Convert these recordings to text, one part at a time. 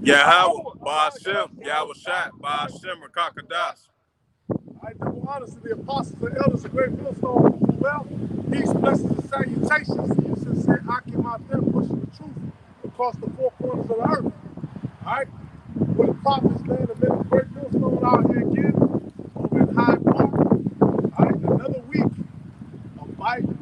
Yahweh, Ba'ashem, Yahweh Shai, Ba'ashem, Rakakadas. I do honor to the apostles and elders of Great Millstone. Well, peace, blessings, and salutations to you, sincere Akim out there pushing the truth across the four corners of the earth. Alright? With the prophets, man, and then the Great Millstone out here again, over in Hyde Park. Alright, another week of Biden,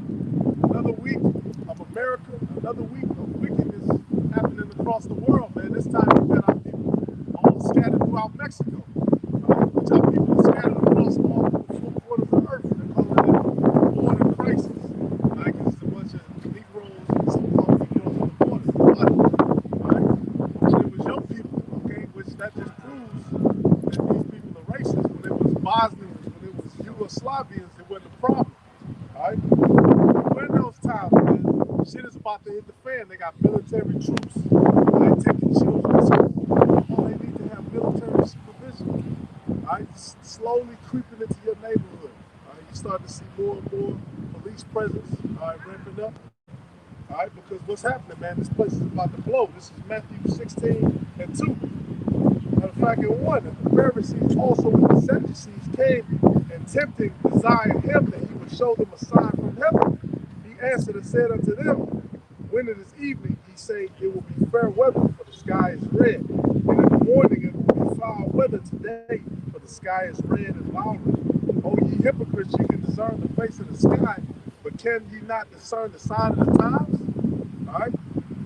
another week of America, another week of wickedness happening across the world, man. This time we've got our people all scattered throughout Mexico. Which our people are scattered across all the four corners of the earth. They call it a border crisis. Like it's a bunch of Negroes and so-called Negroes on the border. Right? And it was your people, okay, which that just proves that these people are racist. When it was Bosnians, when it was Yugoslavians, it wasn't a problem. Alright? We're in those times, man. Shit is about to hit the fan. They got military troops, like taking children to school. Oh, they need to have military supervision. Right, slowly creeping into your neighborhood. You start to see more and more police presence ramping up. Because what's happening, man, this place is about to blow. This is Matthew 16 and 2. Matter of fact, in 1, the Pharisees also with the Sadducees came and tempting, desiring him that he would show them a sign from heaven. He answered and said unto them, when it is evening, he said, it will be fair weather, for the sky is red. And in the morning it will be foul weather today, for the sky is red and lowering. O ye hypocrites, you can discern the face of the sky, but can ye not discern the sign of the times? Alright?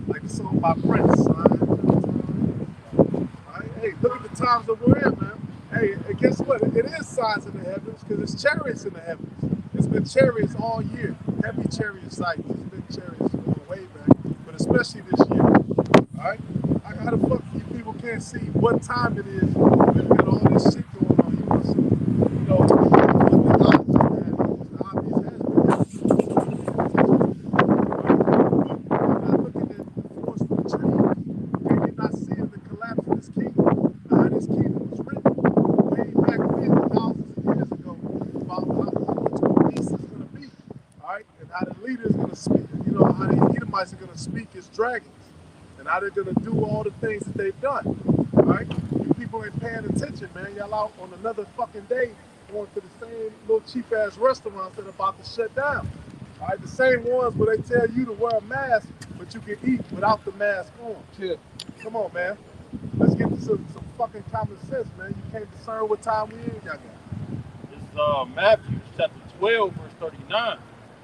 Like the song by Prince, sign of the times. Alright? Hey, look at the times that we're in, man. Hey, and guess what? It is signs in the heavens, because it's chariots in the heavens. It's been chariots all year. Heavy chariot sights. It's been chariots going way back, but especially this year. Alright? How the fuck you people can't see what time it is when we got all this shit going on? You must, what the obvious has been. You're not looking at the forest for the trees. Okay, you're not seeing the collapse of this kingdom. How this kingdom was written way back then, thousands of years ago, about what peace is going to be. Alright? And how the leader is going to speak. How the Edomites are going to speak as dragons. And how they're going to do all the things that they've done. Alright? You people ain't paying attention, man. Y'all out on another fucking day going to the same little cheap-ass restaurants that are about to shut down. Alright? The same ones where they tell you to wear a mask, but you can eat without the mask on. Yeah. Come on, man. Let's get to some fucking common sense, man. You can't discern what time we in, y'all got. This is Matthew chapter 12, verse 39.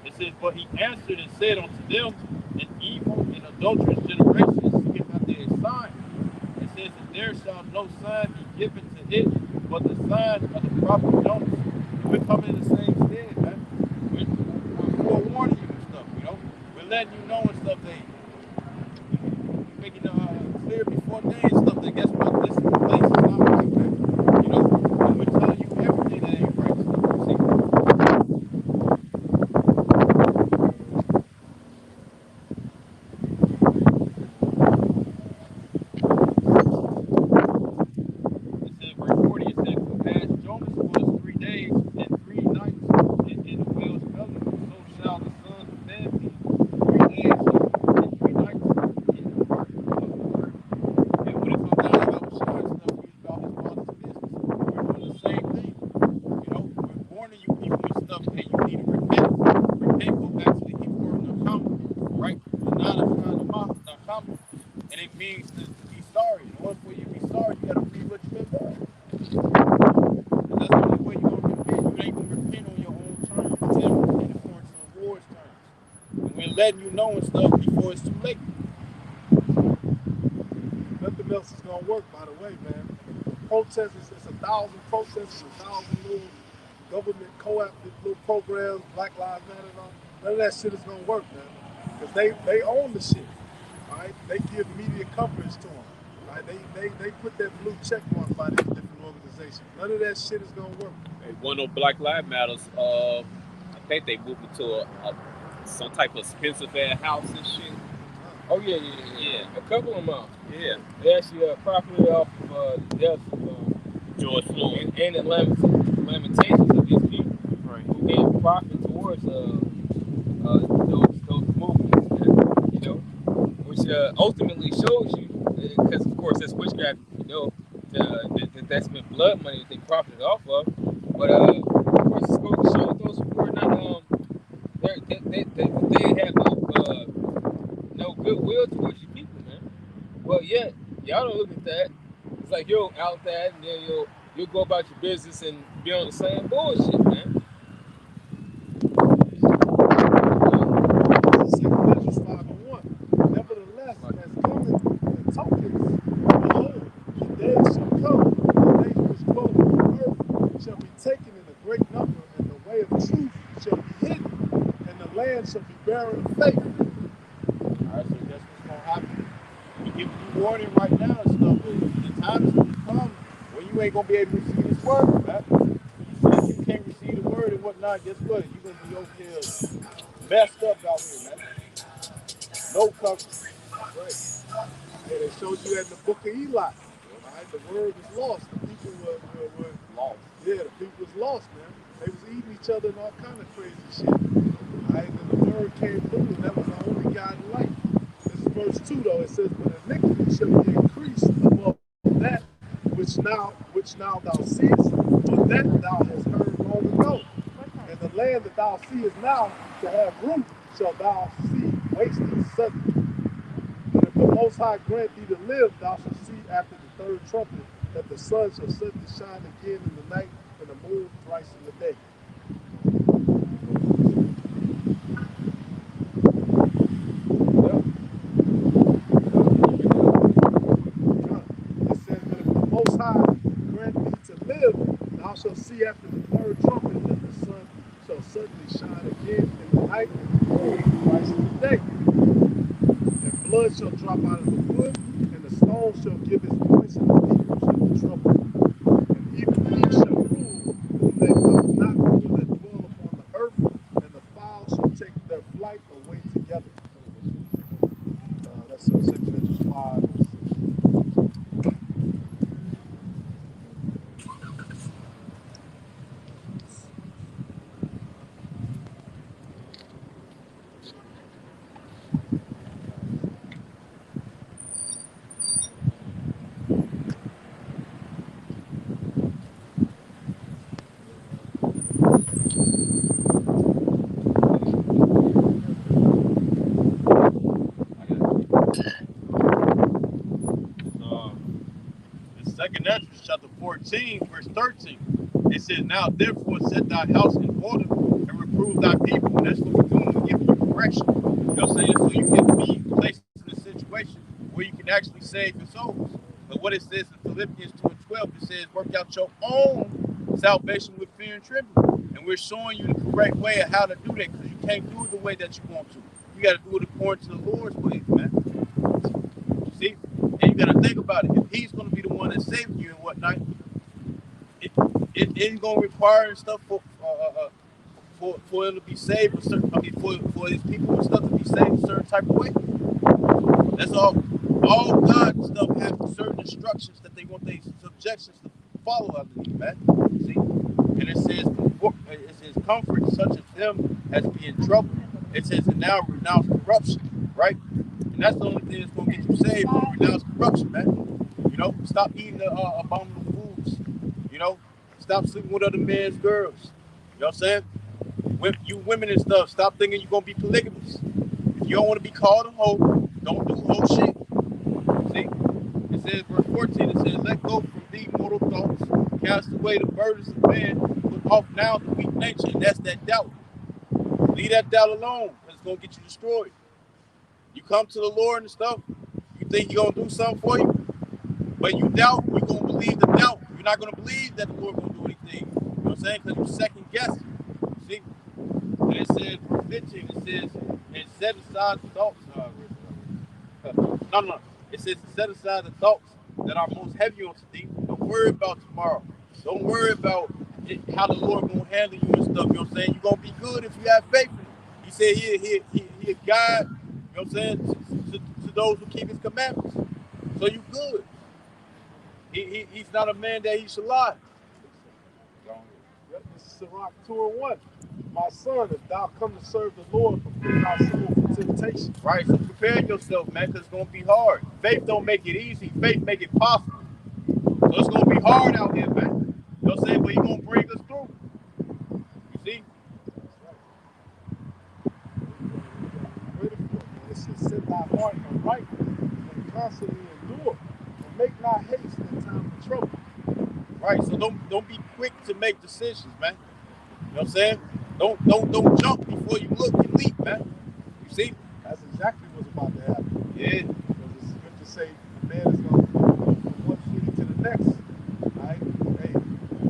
It says, but he answered and said unto them, an evil and adulterous generation seeketh after a sign. It says, and there shall no sign be given to it, but the sign of the prophet Jonas. We're coming in the same stead, man. We're forewarning you and stuff, We're letting you know and stuff that making clear before day and stuff that guess what, this place is not right, man. And we're telling you everything that ain't right stuff. See? Letting you know and stuff before it's too late. Nothing else is gonna work, by the way, man. Protesters, it's 1,000 protesters, 1,000 little government co-opted little programs, Black Lives Matter and all. None of that shit is gonna work, man. Because they own the shit. Right? They give media coverage to them. Right? They put that blue check mark by these different organizations. None of that shit is gonna work. Hey, one of Black Lives Matters, I think they moved it to some type of expensive ass house and shit. Oh yeah. A couple of them out. Yeah. They actually profited off of the death of George Floyd and the lamentations of these people, right? Who gave profit towards those movements, which ultimately shows you because of course that's witchcraft, you know, that's been blood money that they profited off of. But of course, it's going to show those who are not they have no goodwill towards you people, man. Well, yet y'all don't look at that. It's like you'll out that, and then you'll go about your business and be on the same bullshit, man. Second Measures 5:1. Nevertheless, as coming the tokens, behold, the days shall come, the days which dwell upon the earth shall be taken in a great number, and the way of truth shall be hidden, and the land shall be barren of faith. All right, so that's what's gonna happen. We give you warning right now and stuff. But the time is gonna come when you ain't gonna be able to receive this word, man. If you can't receive the word and whatnot, guess what? You're gonna be over here messed up out here, man. No coverage. Right. Yeah, they showed you in the book of Eli. Right? The word was lost. The people were Lost. yeah, the people was lost, man. They was eating each other and all kind of crazy shit. Right? And the word came through, and that was the only guiding light. This is verse 2 though. It says, but iniquity shall be increased above that which now thou seest, but that thou hast heard long ago. And the land that thou seest now to have root shall thou see wasted suddenly. And if the Most High grant thee to live, thou shalt see after the third trumpet that the sun shall suddenly shine again in the night, and the moon thrice in the day. It says, but if the Most High grant thee to live, thou shalt see after the third trumpet that the sun shall suddenly shine again in the night, and the moon thrice in the day. And blood shall drop out of the wood, and the stone shall give its voice, and the people shall be troubled. And even he shall rule whom they will not rule that dwell upon the earth, and the fowls shall take their flight away together. That's 2 Corinthians 5. Second Ezra chapter 14, verse 13. It says, now therefore set thy house in order and reprove thy people. And that's what we're doing. We give you correction. You know what I'm saying? So you can be placed in a situation where you can actually save your souls. But what it says in Philippians 2 and 12, it says, work out your own salvation with fear and trembling. And we're showing you the correct way of how to do that, because you can't do it the way that you want to. You got to do it according to the Lord's ways, man. See? And you got to think about it. If he's going to be the one that saved you and whatnot, it ain't going to require stuff for him to be saved, for his people and stuff to be saved a certain type of way. That's all. All God's stuff have certain instructions that they want their subjections to follow underneath, man. See? And it says comfort such as him as be in trouble. It says, and now renounce corruption, right? And that's the only thing that's going to get you saved. Renounce corruption, man. You know, stop eating the abominable foods. You know, stop sleeping with other men's girls. You know what I'm saying? You women and stuff, stop thinking you're going to be polygamous. If you don't want to be called a hoe, don't do hoe shit. See? It says, verse 14, it says, let go from thee mortal thoughts, cast away the burdens of man, put off now the weak nature, and that's that doubt. Leave that doubt alone, because it's going to get you destroyed. You come to the Lord and stuff, you think He's going to do something for you, but you doubt, you're going to believe the doubt. You're not going to believe that the Lord going to do anything. You know what I'm saying? Because you second guessing. See? And it says, verse 15, it says, and set aside the thoughts. No. It says, set aside the thoughts that are most heavy on thee. Don't worry about tomorrow. Don't worry about how the Lord going to handle you and stuff. You know what I'm saying? You're going to be good if you have faith in Him. He said He is God, you know what I'm saying, to those who keep His commandments. So you good. He's not a man that he should lie. Yep, this is Sirach 2:1. My son, if thou come to serve the Lord, prepare thy soul for temptation. Right, so prepare yourself, man, because it's going to be hard. Faith don't make it easy. Faith make it possible. So it's going to be hard out here, man. You know what I'm saying? But he's going to bring us through. You see? It says, set thy heart aright and constantly endure, and make not haste in time of trouble. Right, so don't be quick to make decisions, man. You know what I'm saying? Don't jump before you look and leap, man. You see? That's exactly what's about to happen. Yeah. Because the scriptures say the man is going to go from one city to the next. Right? Hey,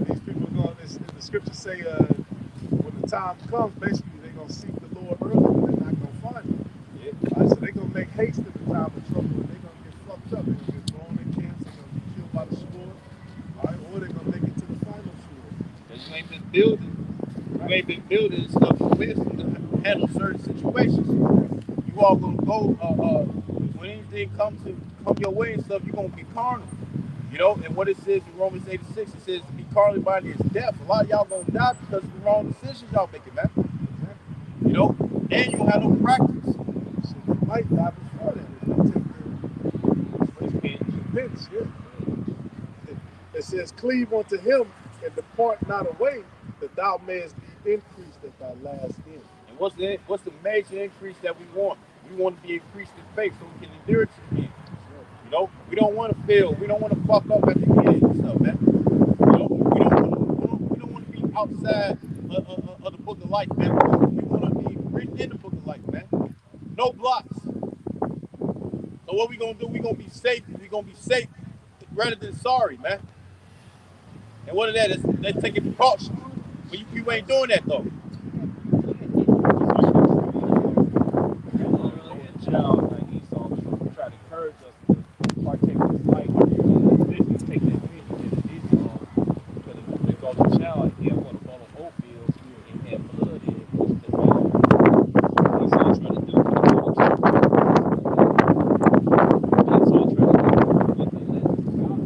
these people are going to, the scriptures say when the time comes, basically they're going to seek the Lord early, but they're not going to find him. Yeah. Right? So they're going to make haste in the time of trouble, and they're going to get fucked up. They're going to get thrown in camps, they're going to be killed by the sword, right? Or they're going to make it to the final sword. Because you ain't been building. You ain't been building stuff for wisdom to handle certain situations. You all gonna go when anything come your way and stuff, you're gonna be carnal. You know, and what it says in Romans 8:6, it says to be carnally minded is death. A lot of y'all gonna die because of the wrong decisions y'all making, man. You know, and you don't have no practice. So you might die before that if you take the offense, yeah. It says, cleave unto him and depart not away, that thou mayest be increased at thy last end. And what's the major increase that we want? We want to be increased in faith so we can endure it to the end. You know, we don't want to fail. We don't want to fuck up at the end and stuff, man. You know, we don't want to be outside of the book of life, man. We want to be written in the book of life, man. No blocks. So what we gonna do? We gonna be safe. We gonna be safe rather than sorry, man. And what of that is let's take it precaution. But you ain't doing that though. Child like Esau try to encourage us to partake in this life. Basically take that vision that it is Esau. Because if we go to child, he'll want to follow old fields and have blood in it, which is the bad. Esau trying to do to the Esau trying to do what they let God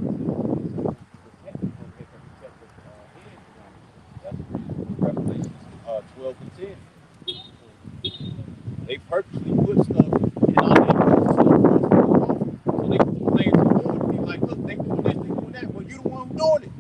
Revelation 12 and 10. They purposely put stuff in our neighborhoods and stuff so they can complain to the Lord and be like, look, they doing this, they doing that. Well, you the one who doing it.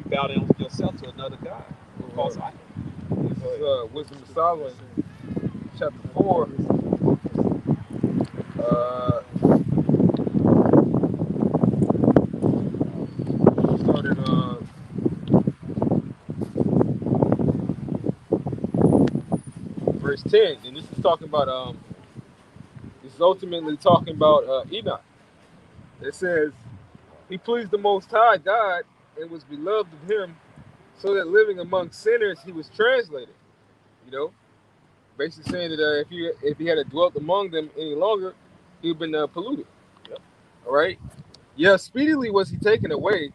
Bow down yourself to another God. Because This is Wisdom of Solomon, chapter 4. Started verse 10, and this is talking about this is ultimately talking about Enoch. It says, he pleased the Most High God and was beloved of him, so that living among sinners he was translated. You know, basically saying that if he had dwelt among them any longer, he would have been polluted. Yep. All right. Yeah, speedily was he taken away,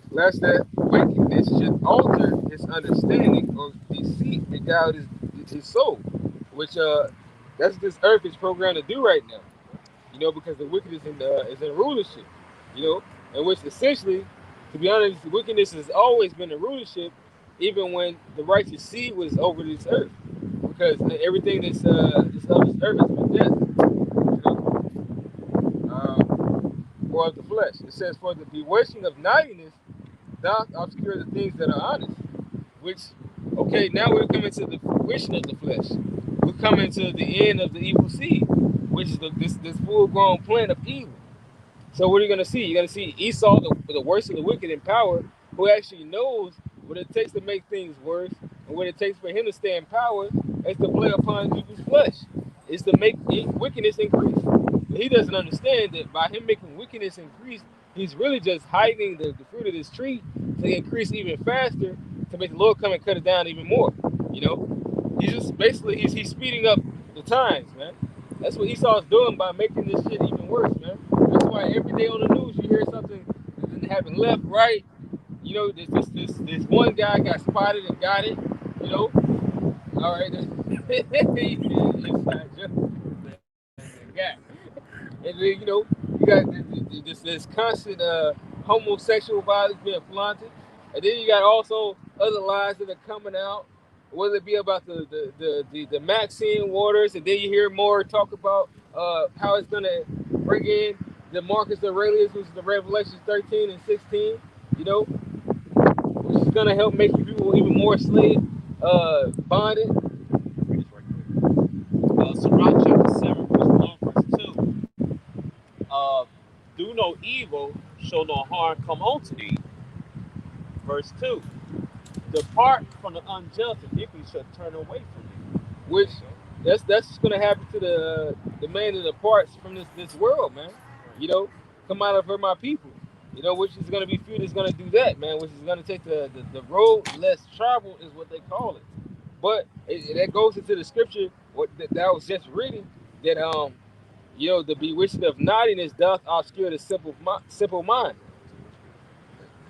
lest that wickedness should alter his understanding, or deceit beguiled his soul, which that's this earth is programmed to do right now. You know, because the wickedness is in rulership. You know, and which essentially, to be honest, wickedness has always been in rulership, even when the righteous seed was over this earth, because everything that's of this earth has been death. You know, or of the flesh. It says, for the bewitching of naughtiness doth obscure the things that are honest. Which, okay, now we're coming to the fruition of the flesh. We're coming to the end of the evil seed, which is this full-grown plant of evil. So what are you going to see? You're going to see Esau, the worst of the wicked in power, who actually knows what it takes to make things worse, and what it takes for him to stay in power is to play upon people's flesh. Is to make wickedness increase. But he doesn't understand that by him making wickedness increase, he's really just hiding the fruit of this tree to increase even faster, to make the Lord come and cut it down even more. You know, he's just basically he's speeding up the times, man. That's what Esau's doing by making this shit even worse, man. That's why every day on the news you hear something, the it happened left, right. You know, this one guy got spotted and got it. You know, all right. Inside joke. Yeah. And then you know you got this constant homosexual violence being flaunted, and then you got also other lies that are coming out, whether it be about the Maxine Waters, and then you hear more talk about how it's gonna bring in the Marcus Aurelius, which is the Revelations 13 and 16, you know, which is gonna help make people even more slave bonded. Read this right quick. Sirach chapter 7, verse 1, verse 2. Do no evil, show no harm come unto thee. Verse 2. Depart from the unjust, and iniquity shall turn away from you. Which So, that's going to happen to the man that departs from this world, man. You know, come out of her, my people. You know, which is going to be few that's going to do that, man. Which is going to take the road less traveled, is what they call it. But that goes into the scripture what that was just reading that you know the bewitching of naughtiness doth obscure the simple mind.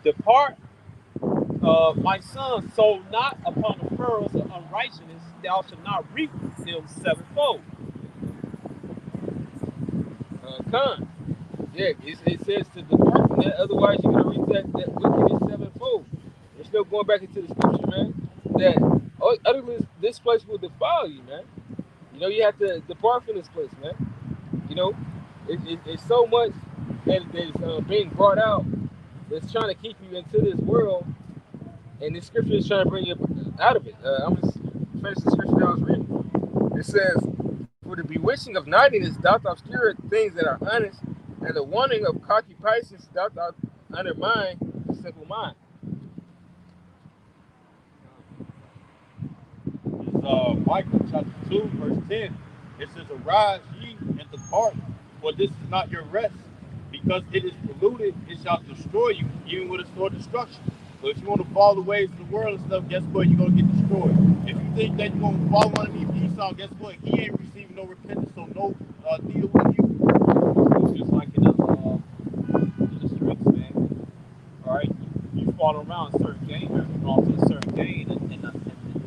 depart, my son, so not upon the furrows of unrighteousness, thou shalt not reap them sevenfold. Con. Yeah, it says to depart from that, otherwise you're gonna reap that wickedness sevenfold. We're still going back into the scripture, man. That utterly this place will defile you, man. You know, you have to depart from this place, man. You know, it's so much that is being brought out that's trying to keep you into this world, and this scripture is trying to bring you out of it. I'm just finish the scripture that I was reading. It says, "For the bewitching of naughtiness doth obscure things that are honest, and the wanting of concupiscence doth undermine the simple mind." It's Micah chapter 2, verse 10. It says, arise ye and depart, for this is not your rest. Because it is polluted, it shall destroy you, even with a sword of destruction. So if you want to follow the ways of the world and stuff, guess what? You're going to get destroyed. If you think that you're going to follow underneath Esau, guess what? He ain't receiving no repentance, so no deal with you. It's just like in the streets, man. All right, you fall around a certain gang member, you belong to a certain gang, and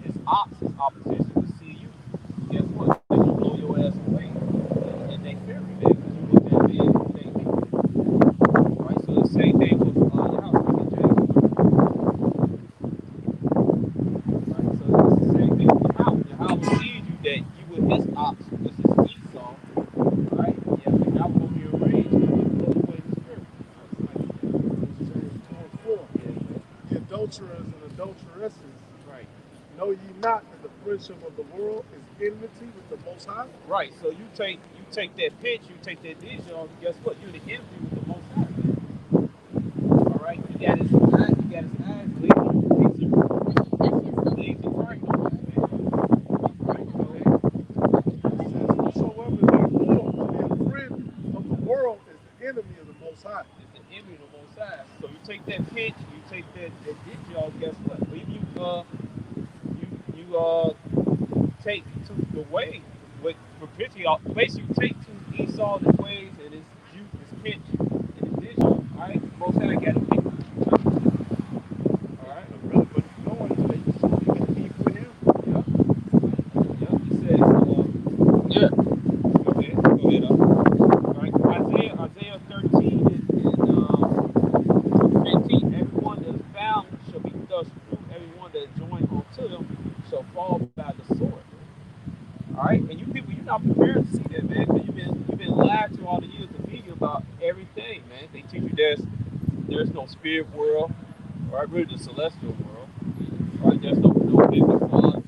his ops, his opposition will see you. Guess what? They gonna blow your ass away, and they fear you, man, because you look that big, you think all right. So the same thing with your house, James. Right, so it's the same thing with the house. The house will see you that you with his ops, which is Esau. Right? Yeah, but now we're gonna be arranged and blow away the spirit. James 2:4. Yeah, The adulterers and adulteresses, right. know ye not that the friendship of the world is enmity with the Most High? Right. So you take that pitch, you take that Dijon, guess what? You're the enemy with the most high. All right. You got his eyes lazy right. Right. Go ahead. It says, whosoever therefore to be a friend of the world is the enemy of the Most High. It's the enemy of the most high. So you take that pitch, you take that Dijon, guess what? If you take to the way with propitiate, basically you take to Esau his ways and his youth, his pitch, and his vision. All right, most high got to pick. All right, Really, but you know that you got beef with him. yeah, yeah. He says, Yeah, go ahead. All right, Isaiah 13 and 15. Everyone that is found shall be thus through. Everyone that is joined unto them shall fall by the sword. All right, and you people, you're not prepared to see that, man, because you've been lied to all the years of media about everything, man. They teach you there's no spirit world, all right, really the celestial world, all right. There's no bigger flood,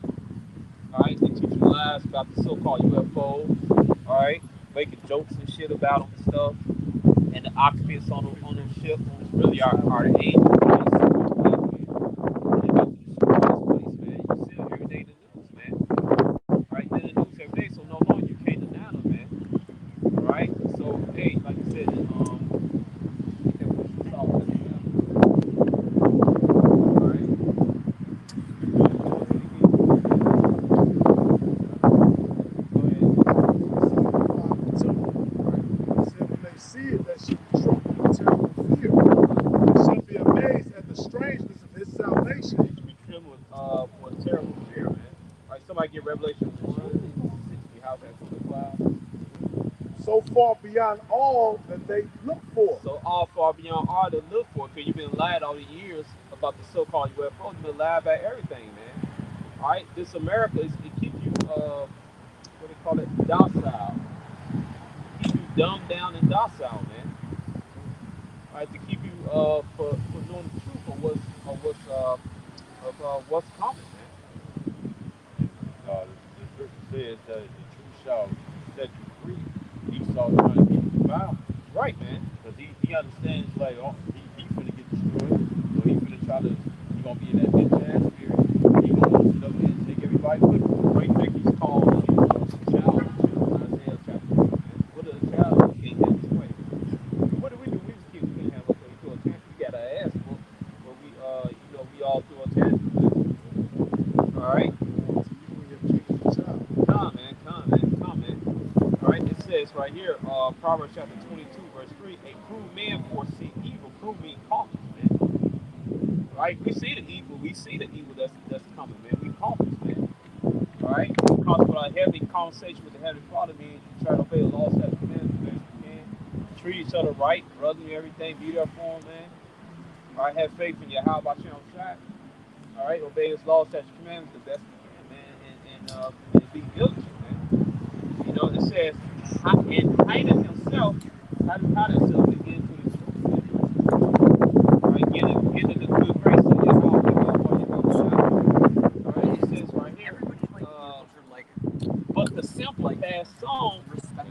all right. They teach you lies about the so-called UFOs, all right, making jokes and shit about them and stuff, and the occupants on them ships really are the angels. They go to destroy this place, man. You see them every day in the news, man. Right? They're in the news every day, so no longer you can't deny them, man. Right? So, hey, like I said, It said, when they see it, that should be troubled with terrible fear. beyond all that they look for. So all far beyond all to look for, because you've been lied all the years about the so-called UFO. You've been lied about everything, man. All right, this America is it keep you what they call it, docile. Keep you dumbed down and docile, man. All right, to keep you for knowing the truth of what's coming, The scripture says that the truth shall set you free. Esau trying to keep you bound. man. Right, man. Because he understands, like, oh, he finna get destroyed. So he finna try to, he gonna be in that bitch ass spirit. He gonna sit up there and take everybody with him. Right there, he's called child of the children, Isaiah chapter 2, man. What does a child do? Can't have his way. What do? We just keep we can't have our way. We throw a tantrum. We got our ass whooped, but we all throw a tantrum. All right. Come, man. All right, it says right here, Proverbs chapter 22, verse 3, a cruel man foresee evil. Cruel means cautious, man. Right? We see the evil. We see the evil that's coming, man. We cautious, man. All right? Because with a heavy conversation with the Heavenly Father means you try to obey the laws, statutes, commandments the best you can. Treat each other right, brotherly, everything. Be there for them, man. All right? Have faith in your how about you on shot. All right? Obey his laws, statutes, commandments the best you can, man. And be diligent, man. You know, it says, and hiding himself, hide himself to get into the truth, man. All right, get into the good grace of your heart, all right, it says right here, but the simple pass on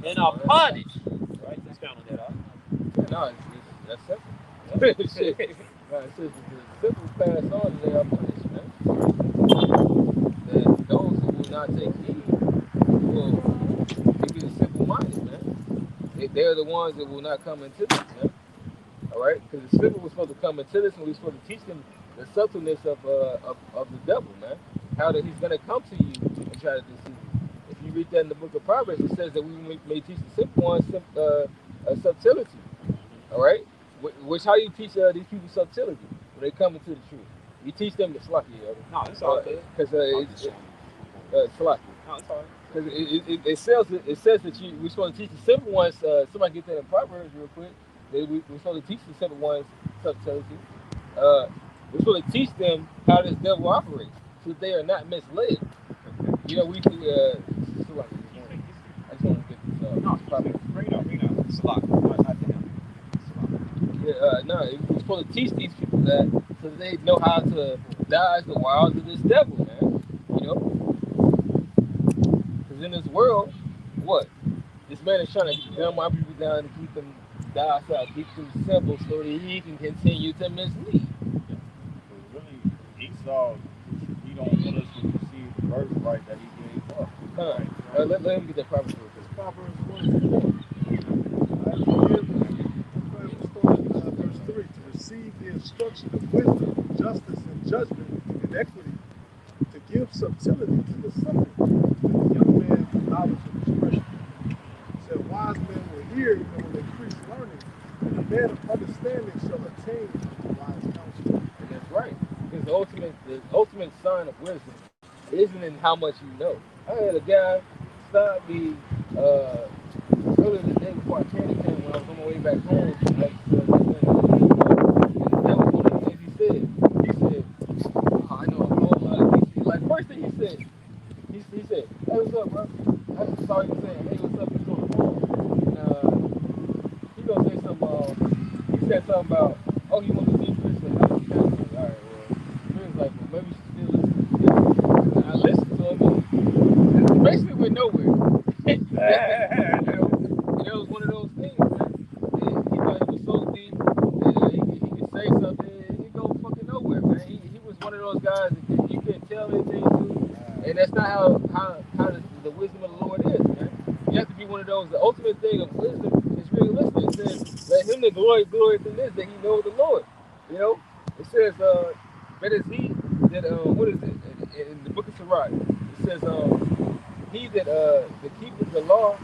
and are punished. Right, let's count on that out. No, that's simple. Shit. Right, it says the simple pass on and they are punished, man. That those who will not take heed will be the simple minded, man. They're the ones that will not come into this, man. All right, because the simple was supposed to come into this, and we're supposed to teach them the subtleness of the devil, man. How that he's gonna come to you and try to deceive you. If you read that in the book of Proverbs, it says that we may teach the simple ones subtlety. All right, which how you teach these people subtlety when they come into the truth. You teach them the slacky, No, it's all good. because slacky. No, it's all right. Because it says that we're supposed to teach the simple ones. Somebody get that in Proverbs real quick. We're supposed to teach the simple ones subtlety. We're supposed to teach them how this devil operates, so they are not misled. You know, we can. I just want to get this. No, bring it up. It's a lot. We're supposed to teach these people that so they know how to dodge the wiles of this devil, man. You know, because in this world, what this man is trying to dumb our people down to keep them docile, keep them simple, so that he can continue to mislead. Really, Esau, he don't want us to receive the birthright that he gave us. All right. Let him get that proper word. Proverbs 1. Verse 3, to receive the instruction of wisdom, justice, and judgment, and equity, to give subtlety to the simple, to the young man knowledge and discretion. He said, wise men will hear, will increase learning, and a man of understanding shall attain to wise counsel. And that's right. Because the ultimate sign of wisdom isn't in how much you know. I had a guy stop me earlier the day before I came when I was on my way back home. And that was one of the things he said. He said, I know a whole lot of things. Like, first thing he said, he said, hey, what's up, bro? I saw you saying, hey, what's up? He's on the phone. And he gonna say something, he said something about, oh, you want to see Christian? All right, well, he was like, well, maybe you should still listen to this. And I listened to him, and basically went nowhere. It was one of those things, man. And he thought it was so deep that he could say something and he go fucking nowhere, man. He was one of those guys that you couldn't tell anything to, and that's not how the wisdom of the Lord is, man. You have to be one of those. The ultimate thing of wisdom is really listening. It says, let him that glory in this, that he know the Lord. You know, it says, but is he that what is it in the book of Sirach? It says, he that keepeth the law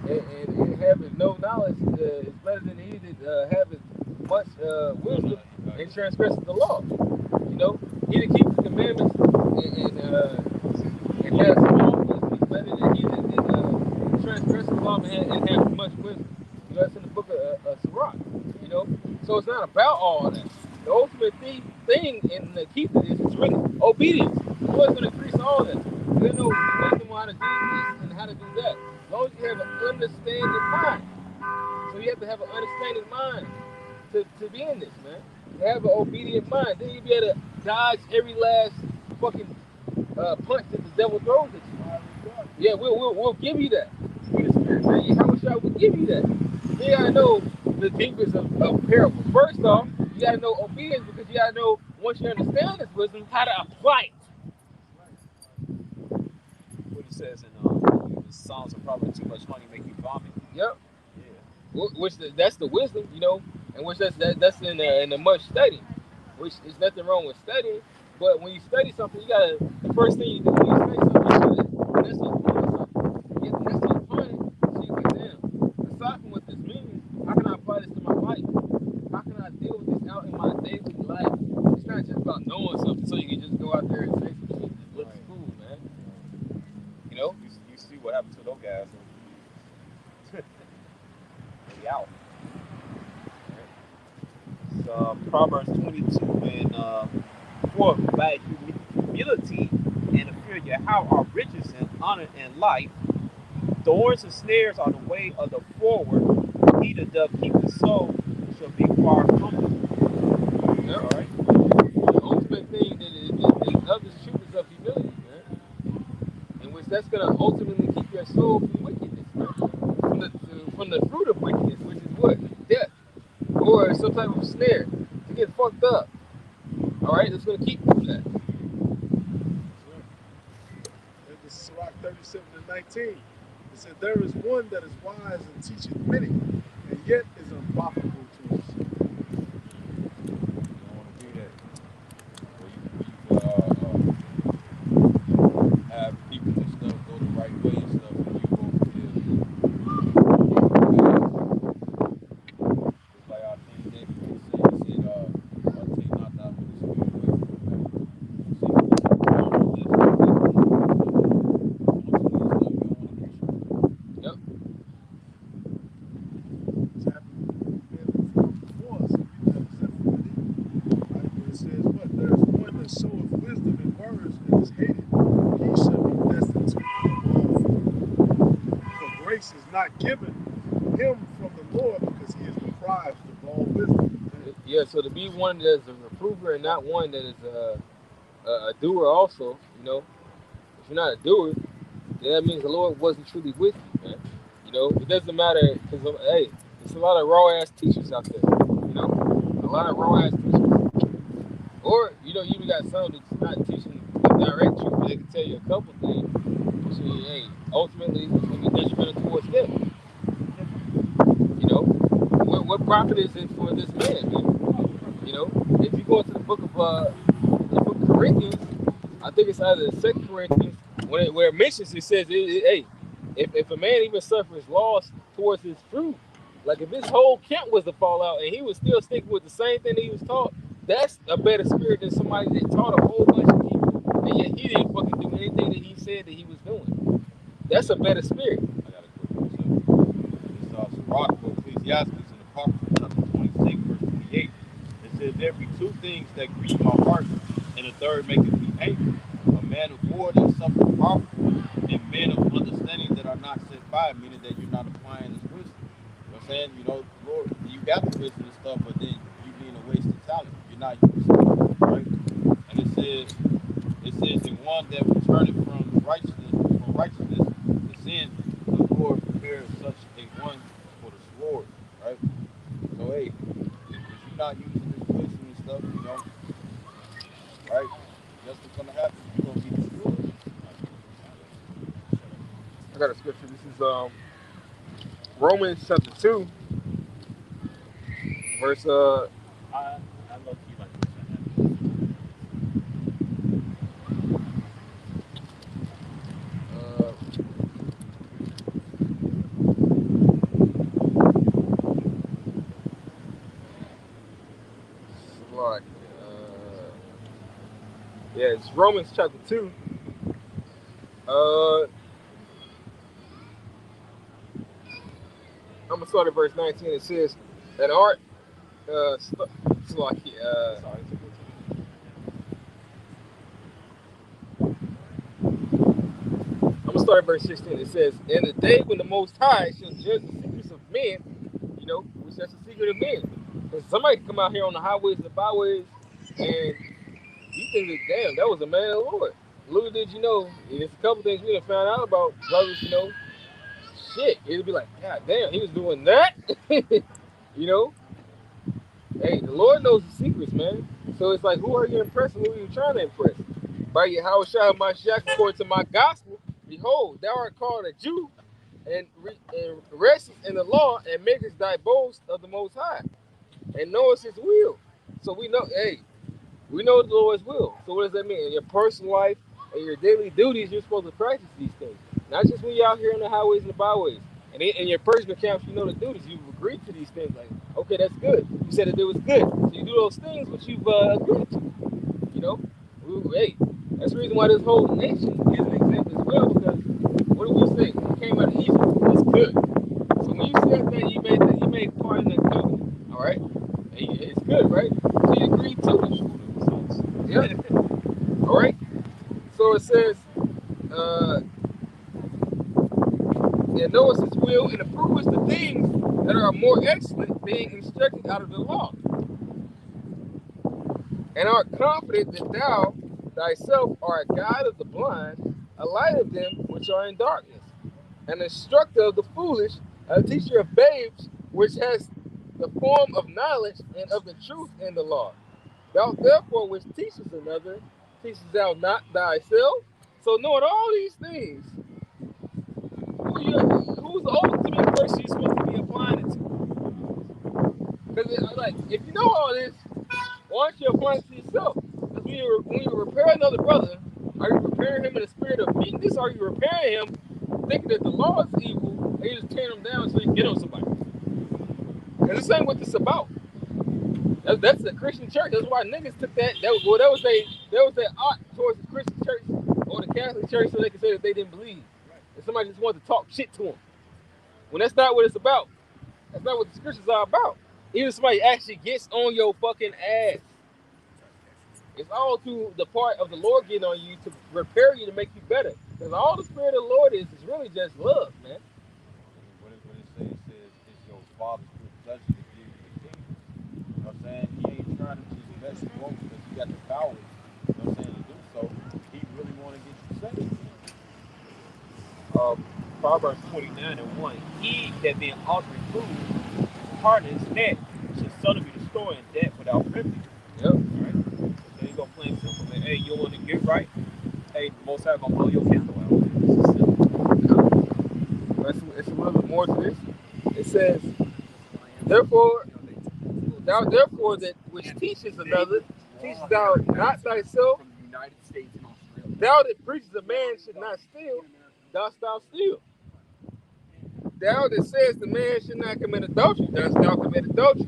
and haveth no knowledge is better than he that haveth much wisdom and transgresseth the law. You know, he that keeps the commandments and has small wisdom is better than he that transgresses the law and have much wisdom. That's in the book of Sirach. You know, so it's not about all that. The ultimate thing in the key to this is really obedience. The Lord's going to increase all that. You know wisdom on how to do this and how to do that. As long as you have an understanding mind. So you have to have an understanding mind to be in this, man. To have an obedient mind. Then you'll be able to dodge every last fucking punch that the devil throws at you. Yeah, we'll give you that. We the spirit, man. How much y'all will give you that? You gotta know the deepest of parables. First off, you gotta know obedience because you gotta know once you understand this wisdom, how to apply it. What he says in the Psalms of probably too much honey make you vomit. Yep. Yeah. Which that's the wisdom, you know, and which that's in the much studying. Which is nothing wrong with studying, but when you study something, you gotta the first thing you do when you study something, you gotta that's something. Yeah, that's the point. So you get down. Aside from what this means, how can I apply this to my life? How can I deal with this out in my daily life? It's not just about knowing something so you can just go out there and say some shit that looks cool, man. You know? You see what happens to those guys. They out. So, Proverbs 22 and 4, by humility and the fear of Yahweh are riches and honor and life. Thorns and snares are the way of the forward. He that doth keep the soul shall be far from it. Yep. All right. The ultimate thing that is of this truth is of humility, man. In which that's gonna ultimately keep your soul from wickedness, man. From the fruit of wickedness, which is what? Death. Or some type of snare to get fucked up. Alright, it's gonna keep you from that. In the Sirach 37 and 19, it said, there is one that is wise and teacheth many, and yet is unprofitable to us. You don't want to do that. Where you have people and stuff go the right way and stuff, and you go it's like our King David said, take not thy Holy Spirit away from me. Yep. It's happened before us, and we never set foot in it. Right? But it says what? There is one that showeth wisdom in words and is hated. He shall be destitute of all food. For grace is not given him from the Lord because he is deprived of all wisdom. Yeah, so to be one that is a reprover and not one that is a doer also, you know. If you're not a doer, then that means the Lord wasn't truly with you, man. You know, it doesn't matter because hey, there's a lot of raw ass teachers out there. You know, a lot of raw ass teachers. Or you know, you even got some that's not teaching the direct truth, but they can tell you a couple things. Which is, hey, ultimately it's gonna be detrimental towards them. You know, what profit is it for this man? You know, if you go to the book of Corinthians, I think it's either 2 Corinthians where it mentions it says, hey, if a man even suffers loss towards his fruit, like if his whole camp was to fall out and he was still sticking with the same thing that he was taught, that's a better spirit than somebody that taught a whole bunch of people and yet he didn't fucking do anything that he said that he was doing. That's a better spirit. I got a quick one. This Sirach for Ecclesiastes in the Apocrypha, chapter 26, verse 28. It says, there be two things that grieve my heart, and the third maketh me angry. A man of war that suffereth harmful, and men of understanding that are not sent by, meaning that you're not applying this wisdom. You know what I'm saying? You know, Lord, you got the wisdom and stuff, but then you being a waste of talent. You're not using it, right? And it says, in one that returneth from righteousness to sin, the Lord prepares such a one for the sword, right? So hey, if you're not using this wisdom and stuff, you know, right? That's what's gonna happen. You're gonna be destroyed. I got a scripture. This is Romans chapter 2, verse I low key like this. like yeah, it's Romans chapter 2. I'm gonna start at verse 19. It says, "An art, Slaki, Sorry, I'm gonna start at verse 16. It says, "In the day when the Most High shall judge the secrets of men, which that's the secret of men. Because somebody come out here on the highways and the byways, and you think that damn, that was a man of the Lord. Little did you know, there's a couple things we done found out about brothers. Shit, it'd be like, God damn, he was doing that. you know, hey, the Lord knows the secrets, man. So it's like, who are you impressing? Who are you trying to impress? By Yahushua Mashiach, according to my gospel, behold, thou art called a Jew, and rest in the law, and makest thy boast of the Most High, and knowest His will. So we know, hey, we know the Lord's will. So what does that mean? In your personal life and your daily duties, you're supposed to practice these things. Not just when you're out here on the highways and the byways. And in your personal camps, you know the duties. You've agreed to these things. Like, okay, that's good. You said that it was good. So you do those things which you've agreed to. Hey, that's the reason why this whole nation is an example as well. Because what do we say? When we came out of Egypt, it's good. So when you said that, you made part of that covenant. All right? And it's good, right? So you agreed to it. Yeah. All right. So it says, and knows His will and approves the things that are more excellent, being instructed out of the law, and art confident that thou thyself art a guide of the blind, a light of them which are in darkness, an instructor of the foolish, a teacher of babes, which has the form of knowledge and of the truth in the law. Thou therefore which teachest another, teachest thou not thyself? So knowing all these things, who's the ultimate person you're supposed to be applying it to? Because like, if you know all this, why aren't you applying it to yourself? Because when you repair another brother, are you repairing him in the spirit of meekness? Or are you repairing him thinking that the law is evil and you just tearing him down so you can get on somebody? And this ain't what this about. That's the Christian church. That's why niggas took that. That was their art towards the Christian church or the Catholic church, so they could say that they didn't believe. And somebody just wanted to talk shit to them. When that's not what it's about. That's not what the scriptures are about. Even somebody actually gets on your fucking ass. It's all to the part of the Lord getting on you to repair you, to make you better. Because all the Spirit of the Lord is really just love, man. What it says? It says it's your Father's good pleasure to give you the kingdom. You know what I'm saying? He ain't trying to just let you go because he got the power, you know what I'm saying, to do so. He really want to get you saved. Proverbs 29:1. He that being oft reproved, hardens his neck, should suddenly be destroyed in debt without remedy. Yep. Right? So you go plain simple, man. Hey, you want to get right? Hey, the Most High gonna blow your candle out. This is simple. It's a little bit more to this. It says, therefore that which teaches another, teachest thou not thyself. From the United States and Australia. Thou that preaches a man should not steal, dost thou steal? Thou that says the man should not commit adultery, dost thou commit adultery?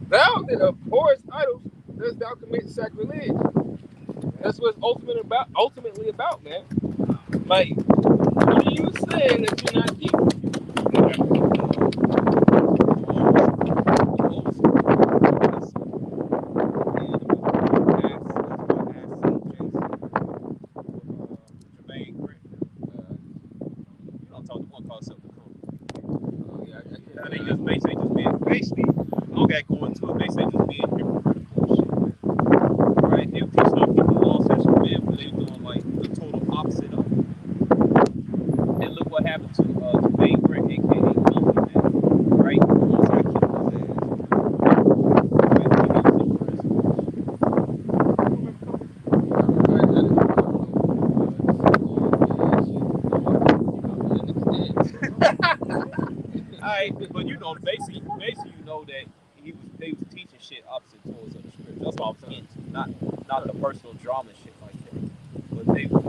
Thou that abhorrest idols, dost thou commit sacrilege? That's what it's ultimately about, man. Like, what are you saying that you're not keeping? They just basically, all got going to it. They say just being hypocritical shit. Right? They were teaching our people all such men, but they were doing like the total opposite of it. And look what happened to Jermaine Grant, aka Monkey Man. Right? Once I kicked his ass. Right? He was in prison. Alright, but you know, basically you know that they was teaching shit opposite towards of the scripture. That's what I was getting to. Not the personal drama shit like that. But they was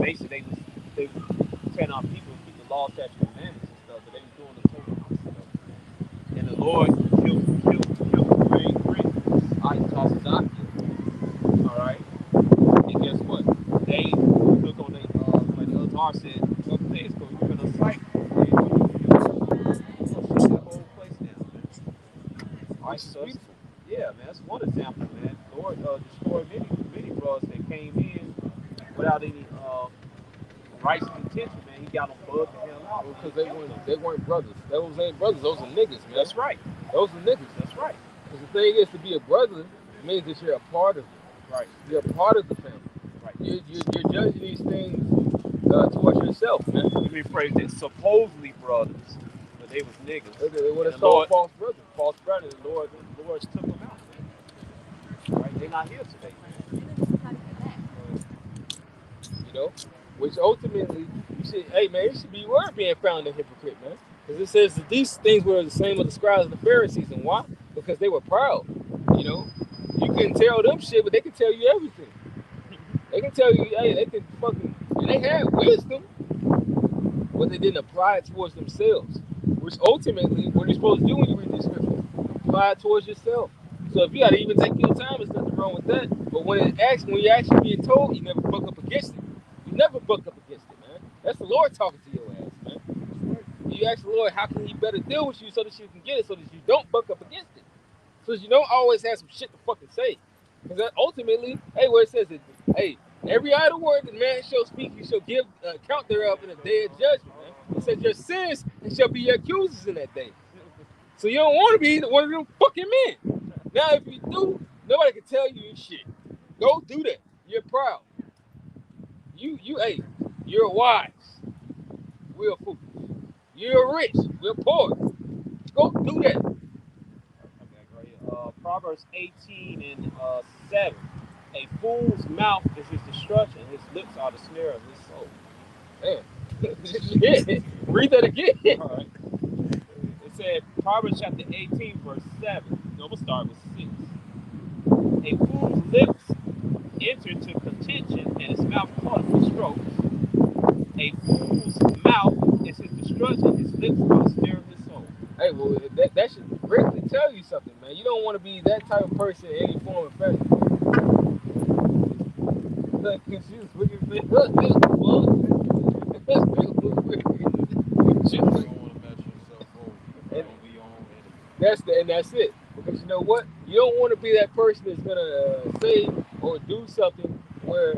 telling our people to keep the law, statutes, and commandments and stuff, but they was doing the total opposite of it. And the Lord killed the main print. I tossed his eye. Alright? And guess what? They took on like the other said, okay, so you're gonna fight. Yeah, man, that's one example, man. Lord destroyed many brothers that came in without any rights and intention, man. He got them bugged the hell out. Because they weren't brothers. Those ain't brothers. Those are niggas, man. That's right. Those are niggas. That's right. Because the thing is, to be a brother means that you're a part of it. Right. You're a part of the family. Right. You're judging these things towards yourself, man. Let me phrase that. Supposedly brothers, but they was niggas. They would have And the called Lord- false brothers. False brother, the Lord took them out, man. Right? They're not here today, man. You know, which ultimately you should, hey man, you should be worried being found a hypocrite, man. Because it says that these things were the same with the scribes and the Pharisees, and why? Because they were proud. You know, you can tell them shit, but they can tell you everything. They can tell you, hey, they can fucking, and they had wisdom, but they didn't apply it towards themselves. Which ultimately, what you're supposed to do when you read this scripture, apply it towards yourself. So if you gotta even take your time, there's nothing wrong with that. But when you're actually being told, you never buck up against it. You never buck up against it, man. That's the Lord talking to your ass, man. You ask the Lord, how can He better deal with you so that you can get it, so that you don't buck up against it, so that you don't always have some shit to fucking say. Because ultimately, hey, where it says that, hey, every idle word that man shall speak, you shall give account thereof in a day of judgment, man. It says your sins shall be your accusers in that day. So you don't want to be one of them fucking men. Now, if you do, nobody can tell you shit. Go do that. You're proud. Hey, you're wise. We're foolish. You're rich. We're poor. Go do that. Okay, great. Proverbs 18 and 7. A fool's mouth is his destruction. His lips are the snare of his soul. Damn. Read that again. All right. It said, Proverbs chapter 18, verse 7. No, we'll start with 6. A fool's lips enter into contention, and his mouth caught with strokes. A fool's mouth is his destruction. His lips are the snare of his soul. Hey, well, that should greatly tell you something, man. You don't want to be that type of person in any form of fashion. Look, she's looking for You don't want to mess yourself over. You don't be on that's it. Because you know what? You don't want to be that person that's gonna say or do something where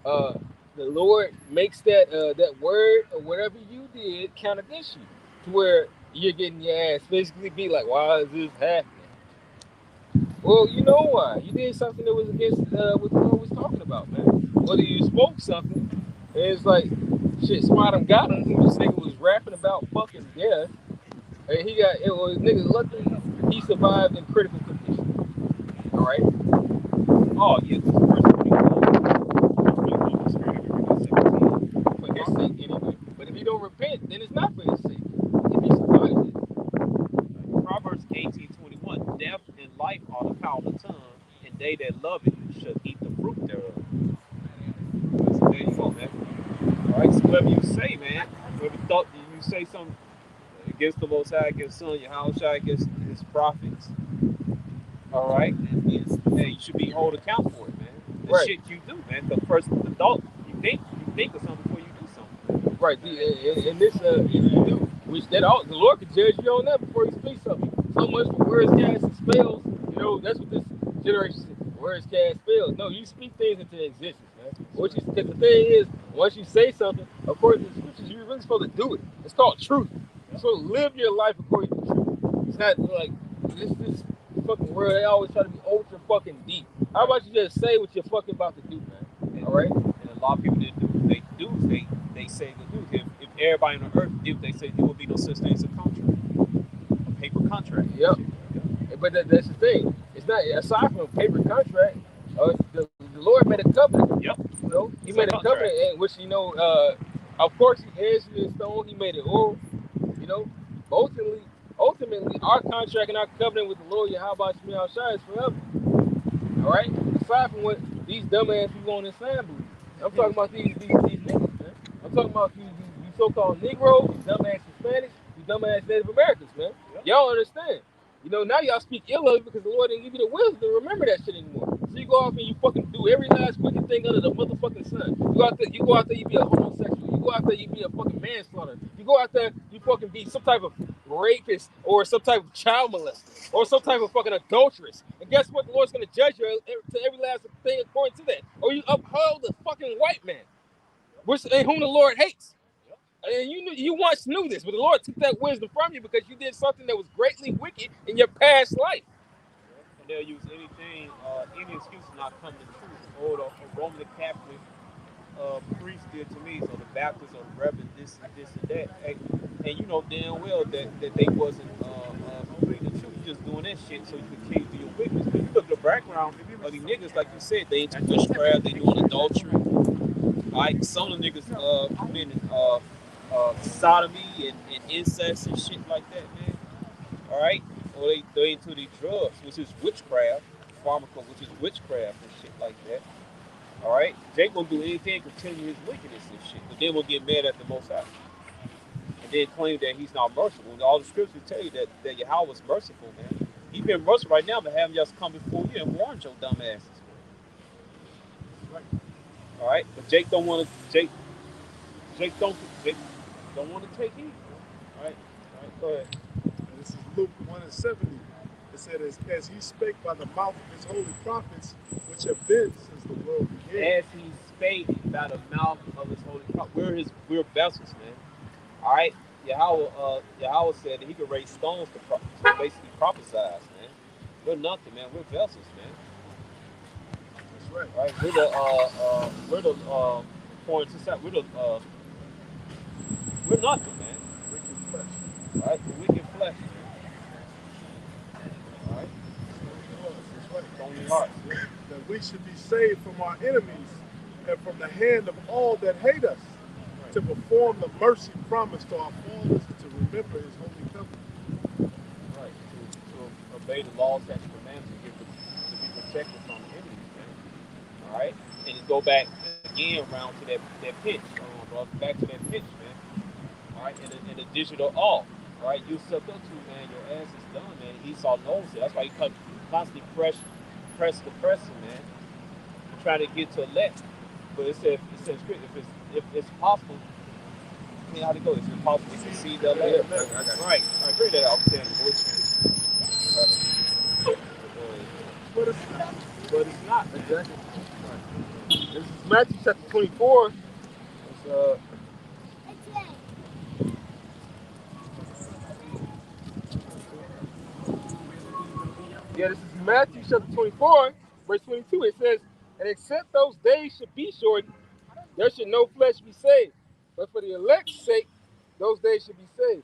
the Lord makes that that word or whatever you did count against you, to where you're getting your ass physically beat. Like, why is this happening? Well, you know why. You did something that was against what the Lord was talking about, man. Whether you spoke something, and it's like, shit, Smartum got him. This nigga was rapping about fucking death. And nigga, luckily, he survived in critical condition. All right? Oh, yeah, this For his sake, anyway. But if he don't repent, then it's not for his sake. If he survives it. Proverbs 18:21. Death and life are the power of the tongue, and they that love it shall eat the fruit thereof. So there you go, man. All right, so whatever you say, man, whatever thought you say something against the Most High, against Son, Yahushua, against his prophets, all right, hey, you should be hold account for it, man. The Right. shit you do, man. The first adult, you think of something before you do something. Right. And this, if you do, which the Lord can judge you on that before he speaks something. So much for words, cast, and spells. You know, that's what this generation says. Words, cast, spells. No, you speak things into existence, man. Because the thing is, once you say something, according to the scriptures, you're really supposed to do it. It's called truth. You're supposed to live your life according to truth. It's not like this fucking world. They always try to be ultra fucking deep. How about you just say what you're fucking about to do, man? All right. And a lot of people didn't do what they do. They say they do. If everybody on the earth did what they say, there would be no such thing as a contract, a paper contract. Yep. But that's the thing. It's not, aside from a paper contract, the Lord made a covenant. Yep. You know, He It's made a a covenant, contract. in which, you know, of course, He answered in stone. He made it oral. You know, ultimately, our contract and our covenant with the Lord Yahweh Shemel Shai is forever. All right. Aside from what these dumbass people on this side believe, I'm talking about these niggas, man. I'm talking about you so-called Negroes, you dumbass Hispanics, you dumbass Native Americans, man. Yep. Y'all understand? You know, now y'all speak ill of it because the Lord didn't give you the wisdom to remember that shit anymore. So you go off and you fucking do every last wicked thing under the motherfucking sun. You go out there, you be a homosexual. You go out there, you be a fucking manslaughter. You go out there, you fucking be some type of rapist or some type of child molester or some type of fucking adulteress. And guess what? The Lord's going to judge you to every last thing according to that. Or you uphold the fucking white man, which in whom the Lord hates. And you once knew this, but the Lord took that wisdom from you because you did something that was greatly wicked in your past life. And they'll use anything, any excuse to not come to truth. Or the Roman Catholic priest did to me, so the Baptist or the Reverend, this and that. And you know damn well that they wasn't completing the truth, just doing that shit so you could cave to your witness. But you look at the background of these niggas, like you said, they into witchcraft, they doing adultery. Right? Some of the niggas committing sodomy and incest and shit like that, man. All right? Or they into these drugs, which is witchcraft, pharmaca, which is witchcraft and shit like that. All right? Jake gonna do anything, continue his wickedness and shit, but then we'll get mad at the Most High. And then claim that he's not merciful. And all the scriptures tell you that Yahweh was merciful, man. He's been merciful right now, but having just come before you and warned your dumb asses. All right? But Jake don't want to, Jake don't want to take heed. All right? Go ahead. And this is Luke 1:70. It said, as he spake by the mouth of his holy prophets, which have been since the world began. As he spake by the mouth of his holy prophet. We're vessels, man. All right? Yahweh said that he could raise stones to basically prophesize, man. We're nothing, man. We're vessels, man. That's right. All right? We're the we're nothing, man. Wicked flesh. All right? The wicked flesh. All right? That's right. It's on your heart. That we should be saved from our enemies and from the hand of all that hate us, to perform the mercy promised to our fathers and to remember his holy covenant. Right. To obey the laws, statutes, and commandments, to be protected from enemies, man. All right? And to go back again around to that pitch. Bro. Back to that pitch, man. All right? And the digital all. All right? You sucked up to, man. Your ass is done, man. Esau knows it. That's why he constantly press the pressing, man. Try to get to elect. But it says if it's possible, I mean, how to go? It's impossible to see the elect. Right. I agree that I'll tell But it's not. but it's not. Exactly. This is Matthew chapter 24. It's, this is Matthew chapter 24, verse 22. It says, and except those days should be shortened, there should no flesh be saved. But for the elect's sake, those days should be saved.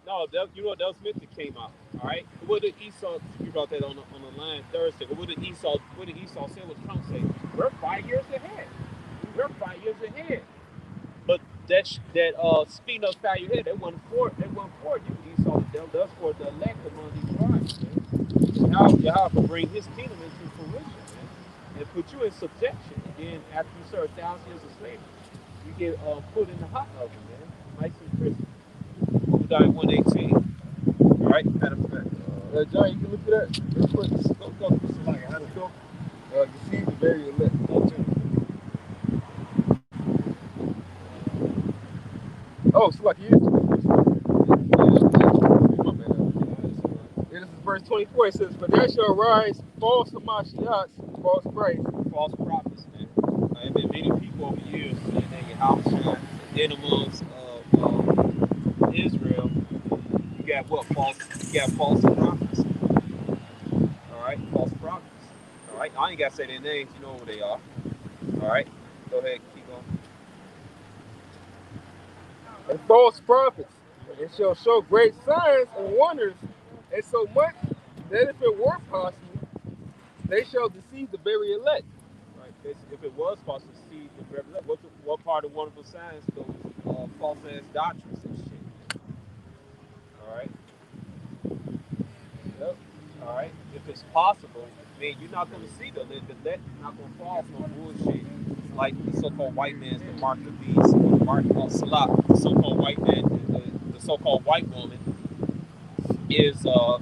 No, you know that was meant to came out. All right. What did Esau? You brought that on the line Thursday. But what did Esau say? What Trump say? We're 5 years ahead. We're 5 years ahead. But that speeding up 5 years ahead, they wasn't for you, Esau. That's for the elect among these tribes, man. Yahweh will bring his kingdom into fruition, man, and put you in subjection. And then after you serve 1,000 years of slavery, you get put in the hot oven, man. Nice and crispy. Obadiah 1:18. All right, matter of fact. John, you can look at that real quick. Go. Somebody, how to go? Deceive the very elect. Oh, it's like he is. This is verse 24. It says, "But there shall arise false Hamashiachs, false Christ, false prophets, man. There have been many people over years hanging out in amongst Israel. You got false prophets. All right, false prophets. All right, I ain't got to say their names. You know who they are. All right, go ahead, keep going. and false prophets, and shall show great signs and wonders, and so much that if it were possible, they shall deceive the very elect." Right. If it was possible to see the very elect, what part of wonderful signs those false ass doctrines and shit? All right. Yep. All right. If it's possible, man, you're not going to see the elect. The elect is not going to fall for bullshit like the so-called white man's the mark of the beast, or the mark of Salah. The so-called white man, the so-called white woman is the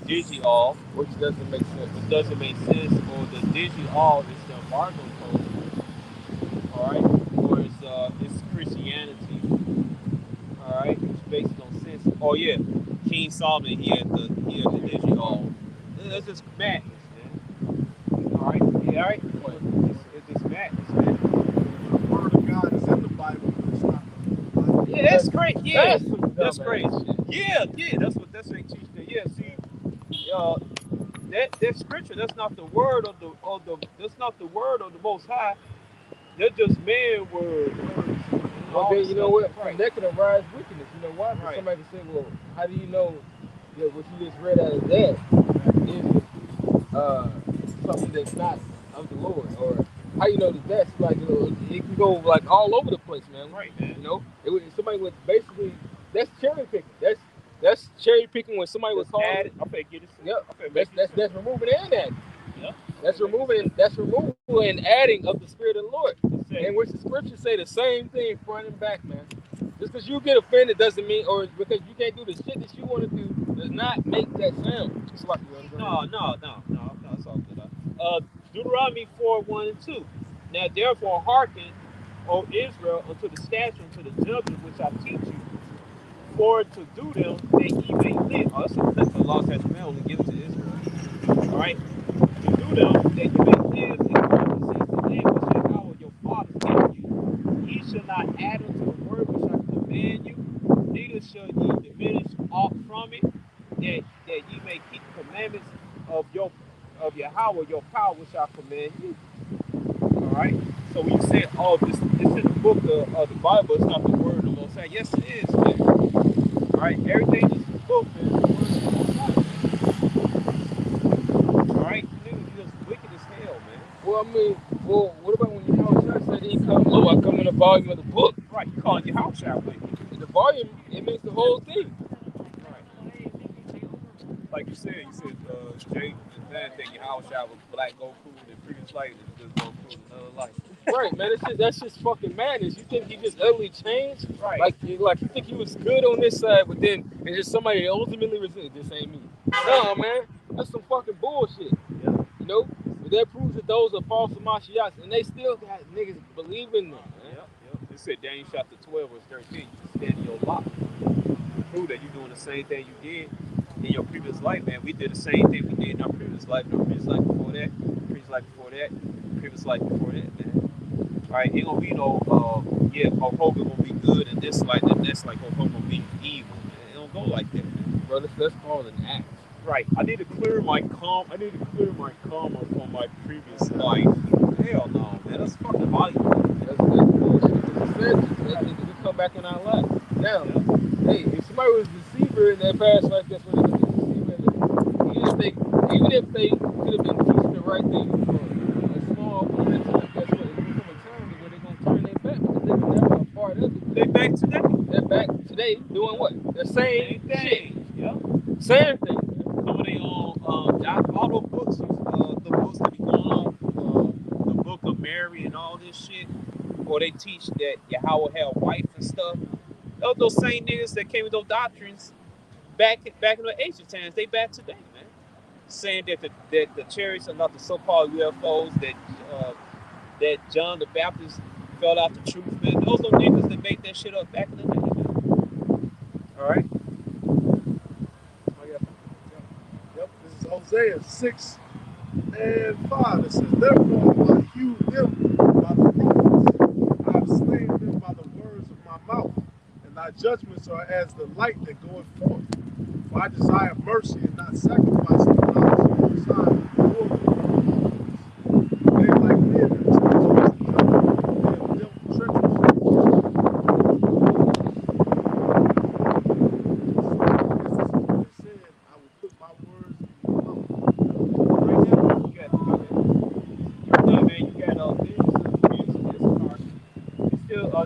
digi-all, Which doesn't make sense. which doesn't make sense, or the digi-all is the embargo code, all right, or it's Christianity, all right, it's based on sin. oh yeah, King Solomon, he had the digital. That's just madness, man. All right, yeah, all right. It's just madness, man. The word of God is in the Bible, but it's not the Bible. Yeah, that's great. Yeah, that's dumbass great. shit. Yeah, that's what they teach there. Yeah, see, uh, that scripture, that's not the word of that's not the word of the Most High. They're just man words. Well, then you know what? From Right. that can arise wickedness. You know why? Because Right. somebody can say, well, how do you know that what you just read out of that is something that's not of the Lord? Or how you know that that's like, you know, it can go like all over the place, man. Right, man. You know, somebody would basically, that's cherry picking. That's cherry picking when somebody was called. Add, I'm finna get it. Yep. I'm finna That's make it that's removing and adding. Yep. That's removal and adding of the Spirit of the Lord. Say, And which the scriptures say the same thing front and back, man. Just because you get offended doesn't mean, or because you can't do the shit that you want to do, does not make that sound. It's like, no, it's all good. Deuteronomy 4:1-2. Now therefore hearken, O Israel, unto the statutes, unto the judgments which I teach you, for to do them that ye may live. Oh, that's the law statute, man, only given to Israel. All right, to do them that you may live in the land which Yahweh your fathers gave you. Ye shall not add unto the word which I command you, neither shall ye diminish aught from it, that ye may keep the commandments of Yahweh your power which I command you. All right. So when you say, "Oh, this in the book of the Bible, it's not the word of the Most High." Yes, it is, man. All right. Everything in this book is the word of the Most High. All right. You niggas just wicked as hell, man. well, I mean, well, what about when you know church said he come low? I come in the volume of the book. Right. You calling your house out wicked. The volume, it makes the whole thing. Like you said, Jay and Dan think your house out was black Goku and previous life is just Goku another life. Right, man. That's just fucking madness. You think he just utterly changed? Right. Like you think he was good on this side, but then it's just somebody ultimately resisted. This ain't me. No, man. That's some fucking bullshit. Yeah. You know? But that proves that those are false Mashiachs, and they still got niggas believing them, man. Yep. It said Daniel chapter 12 verse 13. You can stand in your lot. Prove that you're doing the same thing you did in your previous life, man. We did the same thing we did in our previous life, before that, previous life before that, previous life before that, man. All right, ain't gonna be no, Hulk Hogan gonna be good and this like and this like Hulk Hogan gonna be evil, man. It don't go like that, man. Bro, let's call it an act. Right. I need to clear my karma from my previous life. Hell no, man. That's fucking volume. That's bullshit. We come back in our life. Now, hey, if somebody was a deceiver in their past life, that's what they was a deceiver. Even if they could have been teaching the right thing for a small period of time, guess what? It's become a time where they're gonna turn their back because they were never a part of it. They back today. They're back today doing what? The same shit. Yep. Same thing. Some of they all those books, the books that be going on, the Book of Mary and all this shit, or they teach that Yahweh had a wife and stuff. Those same niggas that came with those doctrines back in the ancient times, they back today, man. Saying that the chariots are not the so-called UFOs, that John the Baptist fell out the truth, man. Those are niggas that made that shit up back in the day, man. All right. Yep, this is Hosea 6:5. It says, therefore I hew them by the roots, I have slain them by the words of my mouth, and thy judgments are as the light that goeth forth. For I desire mercy and not sacrifice, and knowledge of the Most High before them. They like men that transgress the covenant, they have dealt treacherously. I will put my words in your mouth. Right now, you got man. You got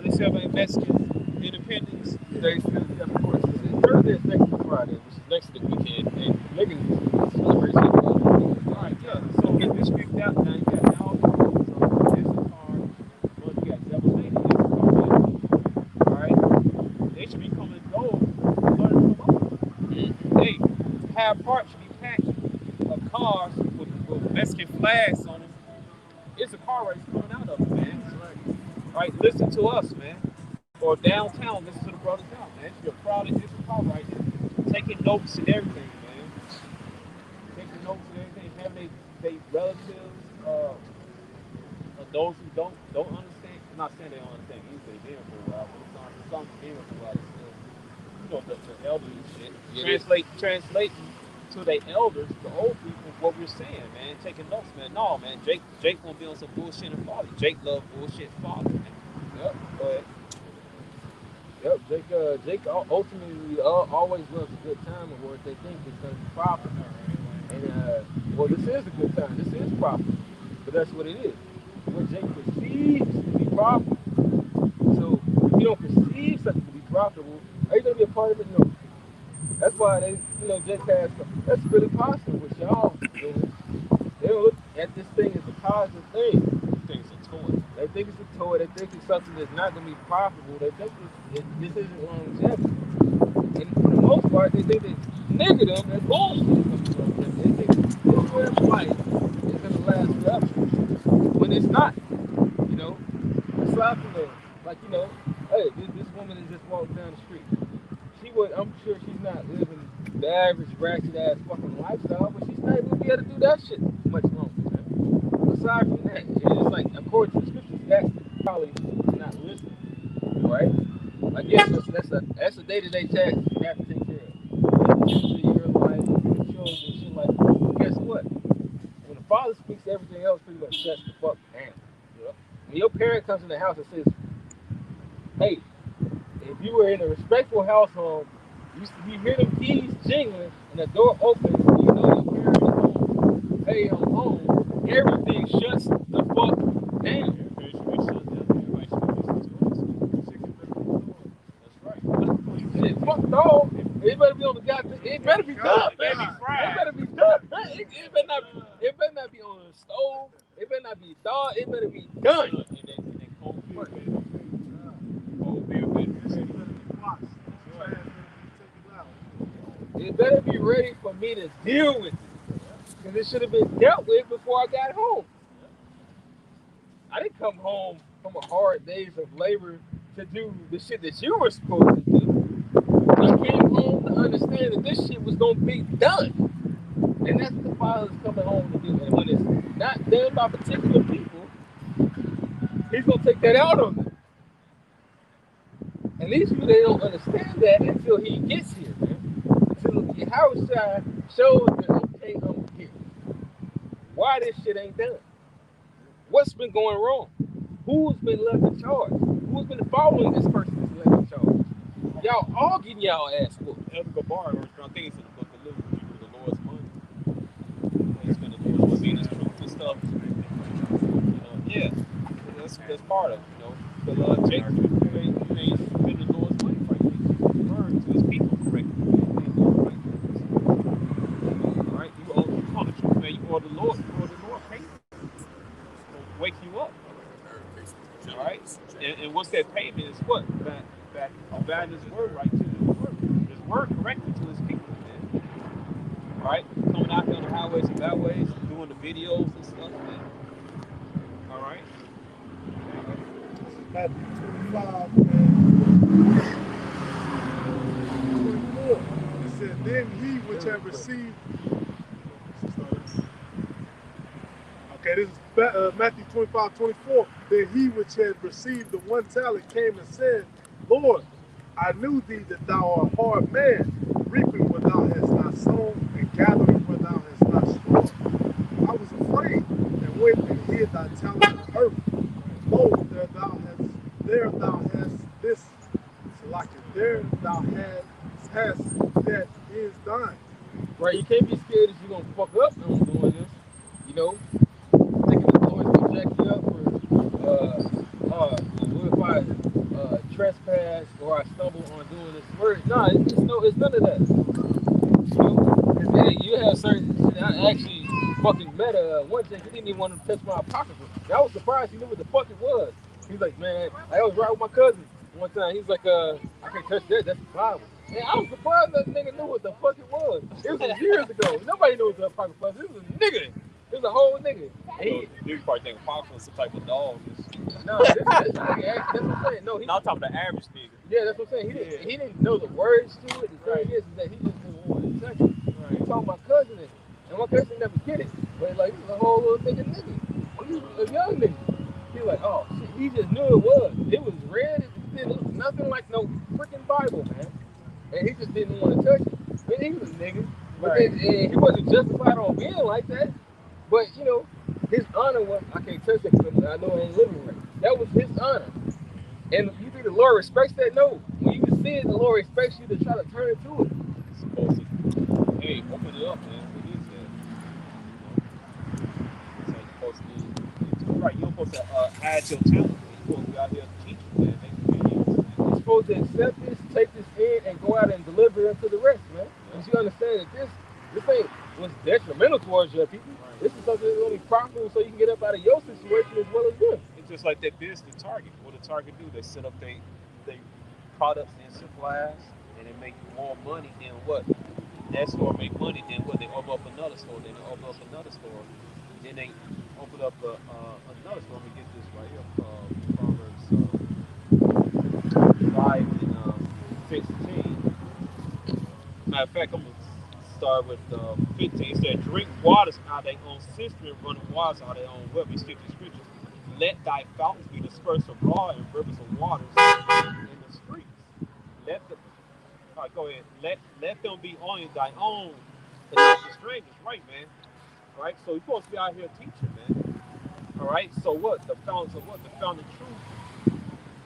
they still have Mexican independence. They still, of course, Thursday is next to Friday, which is next to the weekend, and niggas celebrate shit. All right, yeah. So get this figured out now. You got all this card, but you got Devil Lady. All right, they should be coming and go. Learn from us. Hey, half parts should be packed of cars with Mexican flags on them. It's a car race coming out of it, man. All right, listen to us, man. or downtown, listen to the brothers out, man. You're proud of this car right there. Taking notes and everything, man. Taking notes and everything, having they relatives, those who don't understand. I'm not saying they don't understand English, they've been for a while, but some been for a while. Still, you know, the elderly shit. Translating to the elders, the old people, what we're saying, man. Taking notes, man. No, man. Jake won't be on some bullshit and folly. Jake love bullshit folly, man. Yep. Go ahead. Yep, Jake ultimately always loves a good time and what they think is going to be profitable. And, well, this is a good time. This is profitable. But that's what it is. What Jake perceives to be profitable. So, if you don't perceive something to be profitable, are you going to be a part of it? No. That's why Jake has, that's really positive with y'all. They don't look at this thing as a positive thing. They think it's a toy. They think it's a toy. They think it's something that's not going to be profitable. They think this isn't longevity. And for the most part, they think that negative and bullshit. They think this way of life is going to last forever. When it's not. Aside from hey, this woman is just walking down the street. I'm sure she's not living the average ratchet ass fucking lifestyle, but she's not even gonna be able to do that shit much longer, man. Aside from that, it's like according to the scriptures, that's probably not listening, right? I guess that's a day-to-day task you have to take care of. Your life, your children, shit like that. Guess what? When the father speaks, everything else pretty much shuts the fuck down. Yeah. When your parent comes in the house and says, "Hey," if you were in a respectful household, you hear them keys jingling and the door opens, and you know your parents are home. Hey, I'm home. Everything shuts the fuck down. Everybody should be shut down. Everybody should be That's right. Shit, fuck dog. It better be on the goddamn. It better be done. It better be done. It better not be on the stove. It better not be thawed. It better be done. It better be ready for me to deal with it. Because it should have been dealt with before I got home. I didn't come home from a hard days of labor to do the shit that you were supposed to do. I came home to understand that this shit was going to be done. And that's what the Father's coming home to do. And when it's not done by particular people, he's going to take that out on them. And these people, they don't understand that until he gets here, man. Until Howard Shine shows that, okay, I'm here. Why this shit ain't done? What's been going wrong? Who's been left in charge? Who's been following this person that's left in charge? Y'all all getting y'all ass whooped. Elder Gabar, I think it's in the book of Luke, people the Lord's money. It's been the Lord's money, his truth and stuff. Yeah, that's part of it, But Jake ain't spend the Lord's money right. He's referring to his people correctly. All right, you owe the truth, man. You owe the Lord payment. Wake you up. All right, and what's that payment is what? Back his word right to his word correctly to his people, man. All right, coming out there on the highways and byways, doing the videos and stuff, man. All right. Matthew 25 and 24. It said, then he which had received. Okay, this is Matthew 25:24. Then he which had received the 1 talent came and said, Lord, I knew thee that thou art a hard man, reaping where thou hast not sown, and gathering where thou hast not stored. I was afraid, and went and hid thy talent in the earth. Lo, there thou hast this. There thou hast that is thine. Right, you can't be scared that you're gonna fuck up on doing this. Thinking the Lord's gonna jack you up for what if I trespass or I stumble on doing this word? Nah, it's none of that. You have certain. I actually fucking met one chick. He didn't even want to touch my pocketbook. I was surprised he knew what the fuck it was. He's like, man, I was right with my cousin one time. He's like, I can't touch that. That's the Bible. And I was surprised that nigga knew what the fuck it was. It was years ago. Nobody knows what a pocket puzzle. This was a nigga. It was a whole nigga. You probably think Fox was some type of dog. No, this nigga actually, that's what I'm saying. No, he, No, I'm talking the average nigga. yeah, that's what I'm saying. He didn't know the words to it. The thing is that he just didn't want to touch it. He told my cousin it, and my cousin never get it. But like, he's a whole little nigga. He's a young nigga. He like, oh shit, he just knew it was. It was red. It didn't look nothing like no freaking Bible, man. And he just didn't want to touch it. But he was a nigga. But then, and he wasn't justified on being like that. But you know, his honor was, I can't touch it because I know I ain't living right. That was his honor. And you think the Lord respects that? No. When you can see it, the Lord expects you to try to turn it to it. It's supposed to, hey, open it up, man. What is that? So you're supposed to be, right, you're supposed to hide your talent. You're supposed to be out here teaching, man, making videos, man. You're supposed to accept this, take this in, and go out and deliver it to the rest, man. Because you understand that this ain't what's detrimental towards your people. Right. This is something that's only profitable so you can get up out of your situation as well as them. It's just like that business Target. What did Target do? They set up they products and supplies, and they make more money than what? That store make money than what? They open up another store, then they open up another store, then they open up another store. Let me get this right here. Proverbs 5 and 16. Matter of fact, I'm gonna start with 15. It said, "Drink waters out of their own cistern, running waters out of their own well." We skip the scriptures. Let thy fountains be dispersed abroad and rivers of waters in the streets. Let the all right, go ahead. Let them be on thy own and not the strangers. Right, man. All right. So you're supposed to be out here teaching, man. All right. So what? The fountains of what? The fountain of truth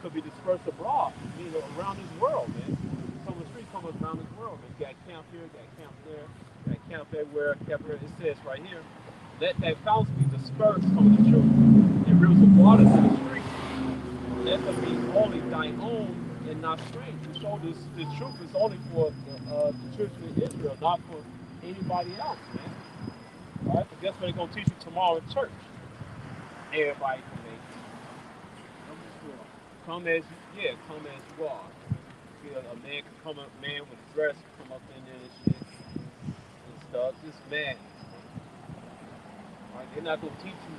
could be dispersed abroad, you know, around this world, man. Some of the streets come around this world, man. You got camp here, you got camp there, you got camp everywhere, camp here. It says right here, let that fountain be dispersed from the truth and rivers of waters in the streets. Let them be only thine own and not strange. So this truth is only for the children of Israel, not for anybody else, man. All right, but guess what they're gonna teach you tomorrow in church? Everybody can make it. Come as you are. You know, a man can come up, man with a dress, come up in there and shit and stuff. Just madness, man. All right, they're not gonna teach you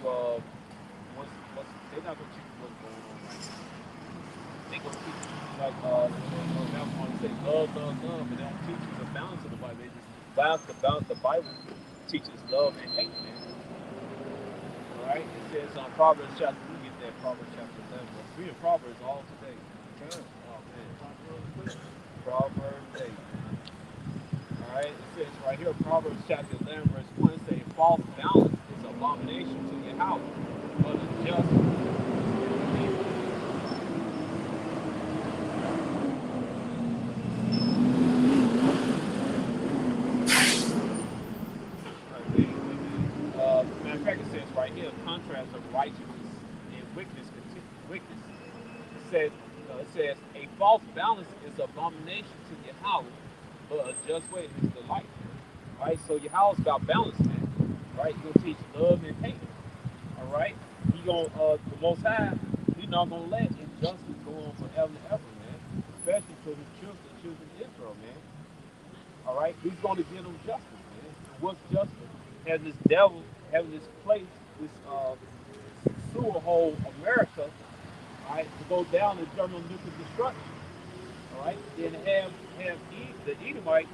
they're not gonna teach you what's going on right now. They're gonna teach you like that one say love, but they don't teach you the balance of the Bible. They just balance the Bible teaches love and hate, man. All right, it says on Proverbs chapter, we get that Proverbs chapter 11. We in Proverbs all today. Oh man, Proverbs 8. All right, it says right here, Proverbs chapter 11, verse 1, it says, "False balance is abomination to your house, but a just." Matter of fact, it says right here, contrast of righteousness and wickedness. It says, "A false balance is abomination to your house, but a just way is delight." Right? So your house about balance, man. Right? You're gonna teach love and hate. All right? He gonna the Most High, He's not gonna let injustice go on forever and ever, man. Especially to His children, the children of Israel, man. All right? He's gonna give them justice, man. What's justice? Having this devil, having this place, this sewer hole, America, all right, to go down and general nuclear destruction. All right, then have the Edomites,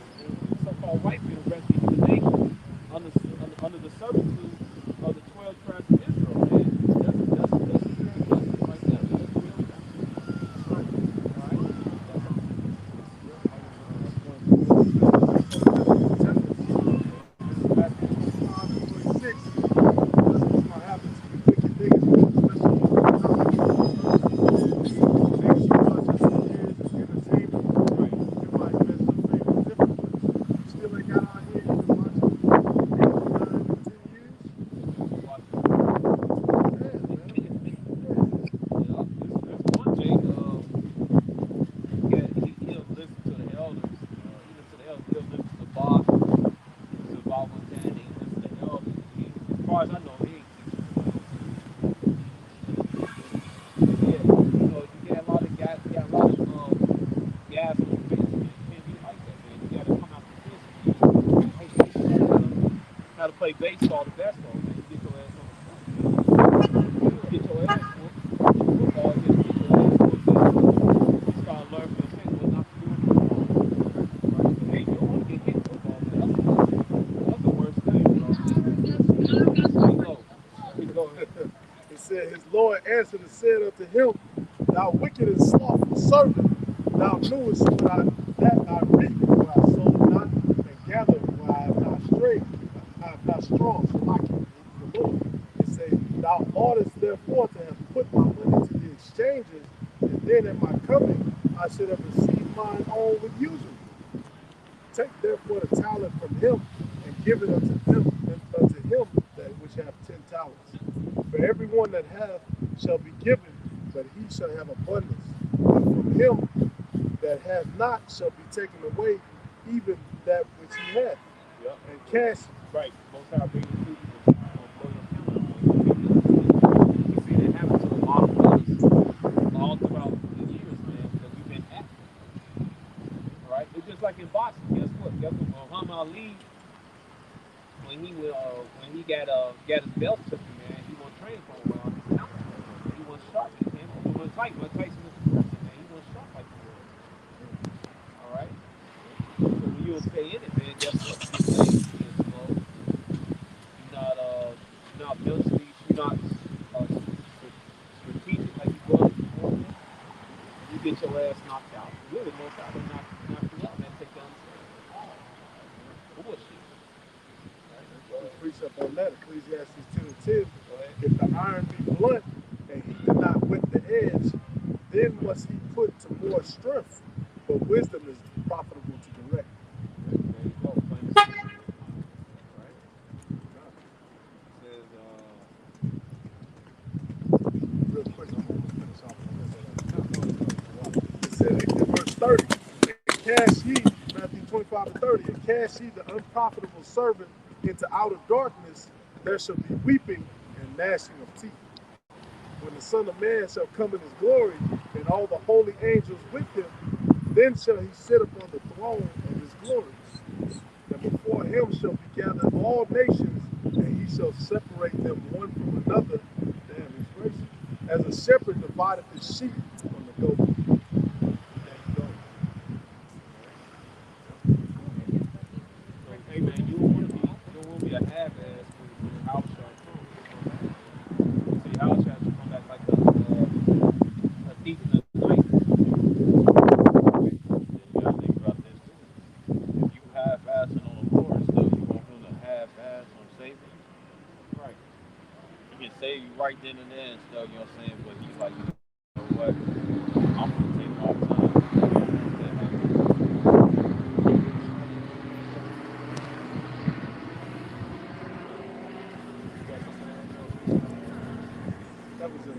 so-called white people, rescue the nation under the servitude of the 12 tribes of Israel. Man, that's real justice right there. That's real justice. All right, said, his Lord answered and said unto him, thou wicked and slothful servant, thou knewest that I reap where I sowed not, and gathered where I have not strayed, I have not strong, so like the Lord. It said, thou oughtest therefore to have put my money to the exchanges, and then at my coming I should have received mine own with usury. Take therefore the talent from him, and give it unto him that which have 10 talents. For everyone that hath shall be given, but he shall have abundance. But from him that hath not shall be taken away even that which he hath. Yeah. And cash. Right. Most High bring you people you see that happen to a lot of us all throughout the years, man, because we've been active. All right? It's just like in boxing. Guess what? Muhammad Ali, when he got his belt took him, man, he won't train for a while. He was sharp. He was tight. Mike Tyson was the person, man. He was sharp like the world. All right. So when you stay in it, man, guess what? You're not mentally, you're not strategic like you was before, man. You get your ass knocked out. Really, most of them knock you out, man. Take down bullshit. Precept on that, Ecclesiastes 10:10. If the iron be blunt and he did not whet the edge, then must he put to more strength. But wisdom is profitable to direct. There you go. Plain and simple. Right? It Real quick, I'm going to finish off. It said in verse 30, and cast ye, Matthew 25:30, and cast ye the unprofitable servant into outer darkness, there shall be weeping and gnashing of teeth. When the Son of Man shall come in his glory, and all the holy angels with him, then shall he sit upon the throne of his glory. And before him shall be gathered all nations, and he shall separate them one from another. Damn, his gracious. As a shepherd divideth his sheep from the goat. There you go. So, hey man, you don't want to be a half-ass when the house shot comes. You see, house shots come back like a thief in the night. You gotta think about this too. If you half-assing on the Lord, still you want him to half-ass on saving you. Right. He can save you right then and there and stuff, you know what I'm saying? But he's like, you know what? I'm gonna take my time. That was it on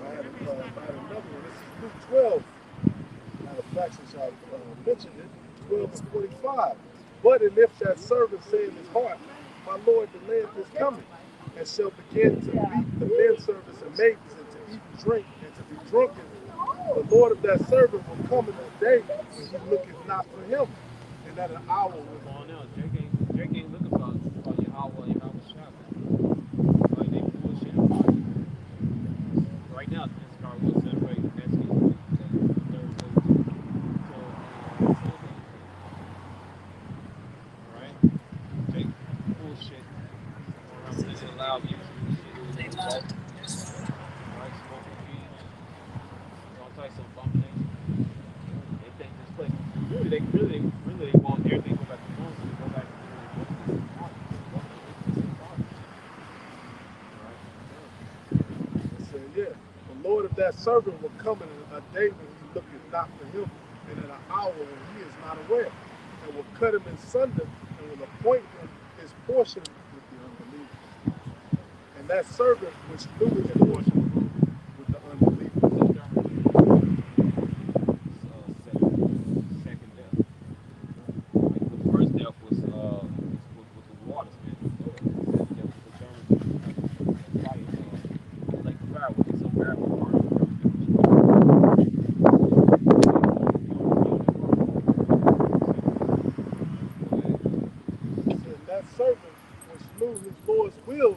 I had another one. This is Luke 12. Matter of fact, since I mentioned it, 12:45. But and if that servant say in his heart, my Lord delayeth his coming, and shall begin to beat the men servants and maidens, and to eat and drink, and to be drunken, the Lord of that servant will come in a day when he looketh not for him, and at an hour when Come on now, Drake ain't looking for your hour and your hour shot. Like they bullshit about it. Right now, this car will separate next week. Alright? Jake, bullshit. I'm listening loud music. Alright, smoking weed. All types of bum things. They think this place. Really, they want everything to go back to normal. So they go back to this party. it said, yeah, the Lord of that servant will come in a day when he looketh not for him, and at an hour when he is not aware, and will cut him in sunder, and will appoint him his portion with the unbelievers. And that servant which knew his portion with the unbelievers. Second death. Like the first death was with the waters, man. The second death was the Germans. Fire, like the fire with some fire with burn. And that servant which knew his Lord's will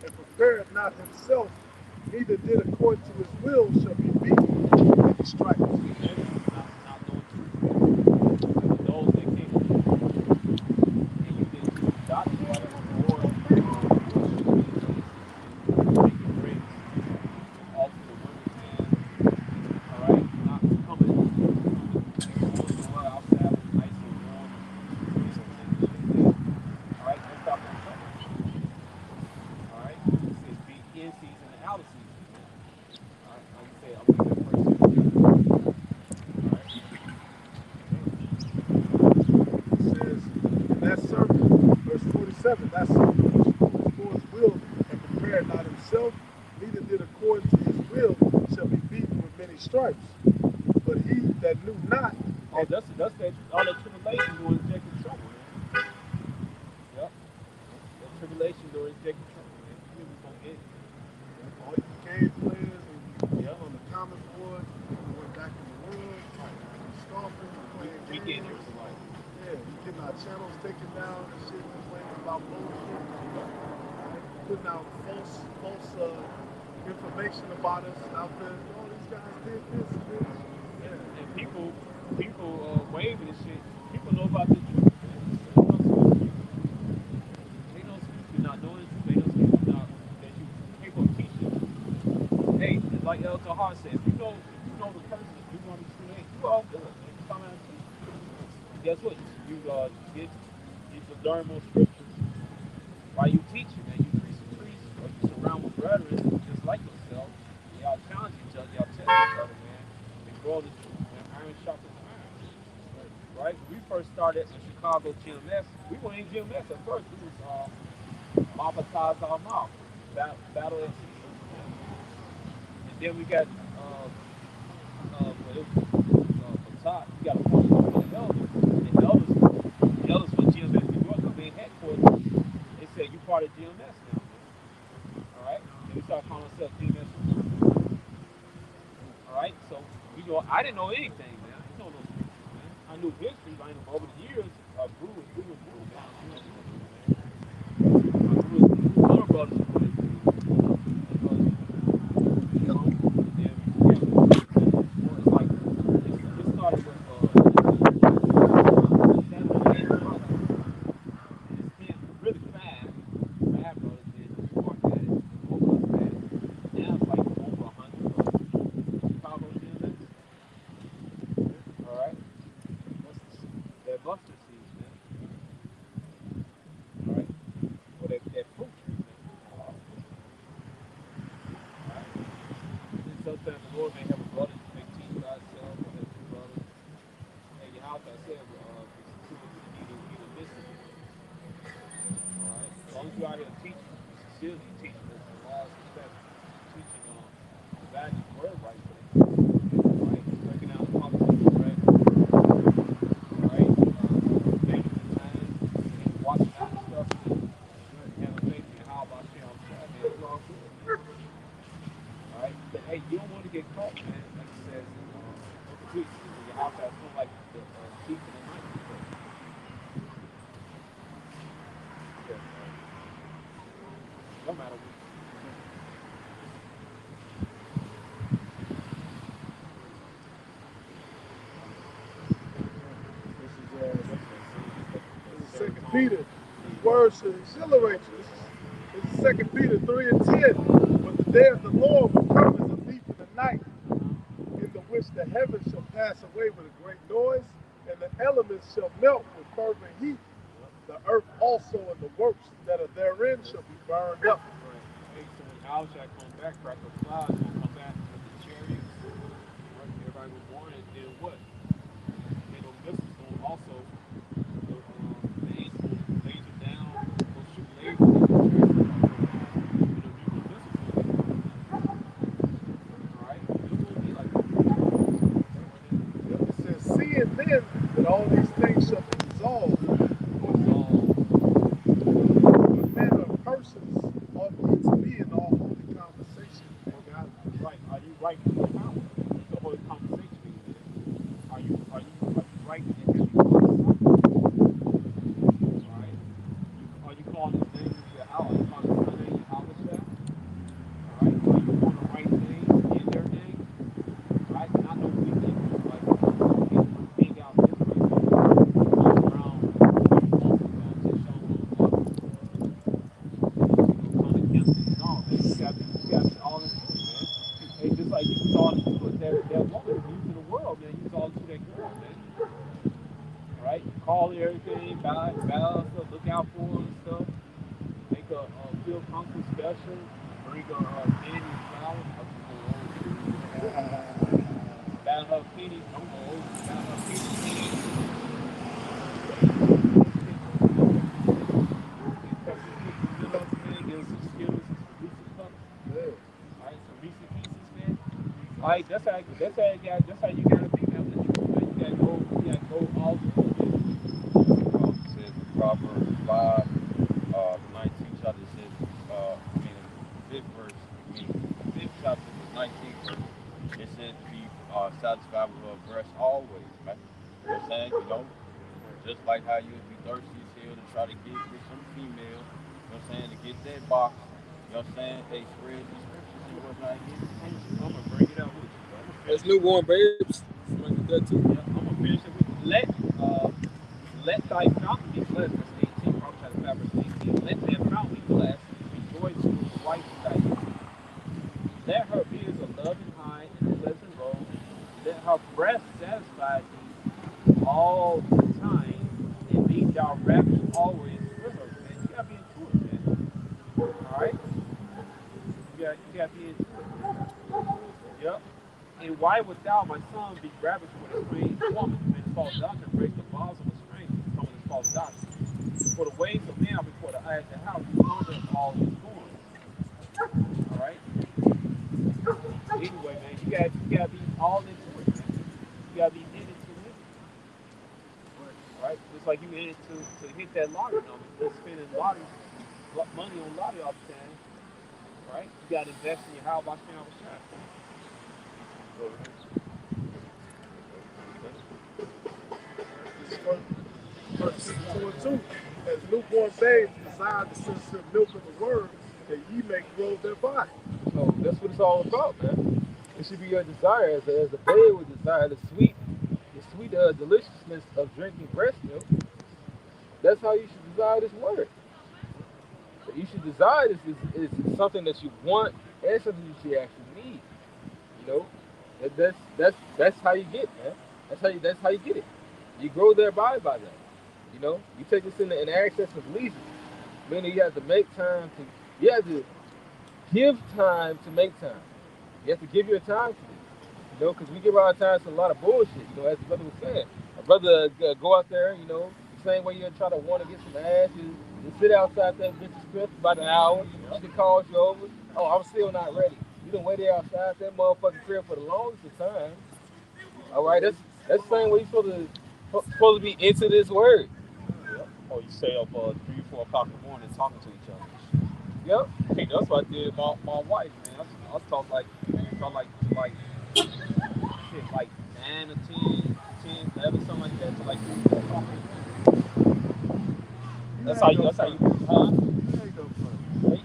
and prepared not himself, neither did according to his will, shall be beaten with stripes. Not knowing truth. Those that came 47. That's something which for his will and prepared not himself, neither did according to his will shall be beaten with many stripes. But he that knew not, Oh, that's that all that tribulation during Jacob's trouble, man. Yep. That tribulation during Jacob's trouble, man. He was gonna get it. all the cave players and on the common board, went back in the world, scoffing, playing We games. get here to life. Yeah, getting our channels taken down and shit, complaining about bullshit, putting out false information about us out there. Oh, these guys did this, this. And people waving and shit. People know about the truth, man. They don't speak you not knowing the truth. They don't speak you not that you people teach you. Hey, it's like El Tahar said, if you know the person, you want to create, you all good. Man. Come out and teach. Guess what? You get to learn more scriptures while you teaching, and you preach, or you surround with brethren just like yourself. Y'all challenge each other, y'all test each other, man. And grow the truth, man. Iron sharpens iron. Right? We first started in Chicago GMS. We weren't in GMS at first. We was Mabata's our mouth. Battle at Sea. And then we got Fatah. We got a phone call for the elders. The elders for GMS New York, because they headquarters. They said you part of GMS now, man. All right? And we started calling ourselves GMS. All right? So I didn't know anything, man. I didn't know those people, man. I knew history, but I knew over the years, grew, man. I grew with little brothers and brothers. You know, yeah, it's like it started with really fast. Bad brothers did work at it, over us at it. Now it's like over 100 Chicago GMS. All right, that mustard seeds, man. All right, or that fruit tree, man. All right. And sometimes the Lord may have a brother you may teach by itself, or have two brothers. And your house, I said, it's either listen. All right, as long as you out here teaching, sincerely teaching the laws and statutes, teaching the values, word right there. Right, breaking out the politics, right? Right, dangerous times, and watching out for stuff, and having faith in how about Shem, man, it's all good, man. All right, but hey, you don't want to get caught, man. Like it says in your house has something like the thief in the night. Yeah, no matter what. This is Second Peter. These words should exhilarate you. This is Second Peter 3 and 10. But the day of the Lord will come as a thief in the night, in the which the heavens shall pass away with a great noise, and the elements shall melt with fervent heat. The earth also and the works that are therein shall be burned up. Hey, so when Alshak comes back, Cracker Flies will come back with the chariots. Right? Everybody was born, and then what? And those missiles going also, the angels will laser down, go shoot lasers at the chariots. Alright? It's going to be like that. It says, seeing then that all these things shall be dissolved, what manner of persons ought ye to be in all holy conversation before God? Right. Are you right in the power? The whole conversation is are you right in the heavy right? Are you calling his name your hour? Are you calling his name your hour? Alright? Are you doing the right thing in their name? Right? Not no weak things, like being out this way, going around all in truth, man. Hey, just like you was all in truth, that woman using the world, man. You was all into that girl, man. Right? Call her everything, balance her, look out for her and stuff. Make her feel comfortable, special. Bring her candy and flowers. Battle her pennies, don't go over. Battle her pennies. Like that's how you gotta be, man. You gotta go all the way. It says in Proverbs 5, 19 chapter says, fifth verse, fifth chapter, the 19th verse, it says to be satisfied with her breast always, right? You know what I'm saying? Just like how you would be thirsty as hell to try to get some female, you know what I'm saying, to get that box, you know what I'm saying? They spread the scriptures and whatnot. I'm gonna bring it out with you, bro. There's newborn babes. Something like that too. Yeah, I'm gonna finish it with let thy fountain be blessed. Verse 18. Proverbs chapter 5, verse 18. Let thy fountain be blessed. Rejoice with the wife of thy youth. Let her be as a loving hind and a pleasant robe. Let her breast satisfy thee all the time, and be thou ravished always with her. Man, you gotta be into it, man. All right, you gotta be into it. Yep. And why would thou, my son, be ravished with a strange woman? And false doctrine break the laws of a stranger. Some of this false doctrine. For the ways of man are before the eyes of the house, you wonder all his doings. All right. Anyway, man, you gotta be all into it, man. You gotta be in it to win it. Right? Just like you in it to hit that lottery number. Just spending money on lottery all the time. Right? You gotta invest in your house by spending on a shot. Verse 2 and 2. As newborn babes desire the sincere milk of the word, that ye may grow thereby. So that's what it's all about, man. It should be your desire as a babe would desire the sweet deliciousness of drinking breast milk. That's how you should desire this word. You should desire this is something that you want and something you should actually need. You know, that's how you get, man. That's how you get it. You grow thereby by that. You know, you take this in the access of leisure, meaning you have to make time to. You have to give time to make time. You have to give your time to this. You know, because we give our time to a lot of bullshit. You know, as the brother was saying, a brother go out there. You know, the same way you try to want to get some ass. You sit outside that bitch's crib for about an hour. She calls you over. Oh, I'm still not ready. You done waited outside that motherfucking crib for the longest of time. All right, that's the same way you're supposed to be into this word. Or you stay up 3 or 4 o'clock in the morning talking to each other. Yep. Hey, that's what I did with my wife, man. I was talking like shit, like 9 or 10, 11, something like that, to like 3 or 4 o'clock in the morning. That's how you, huh?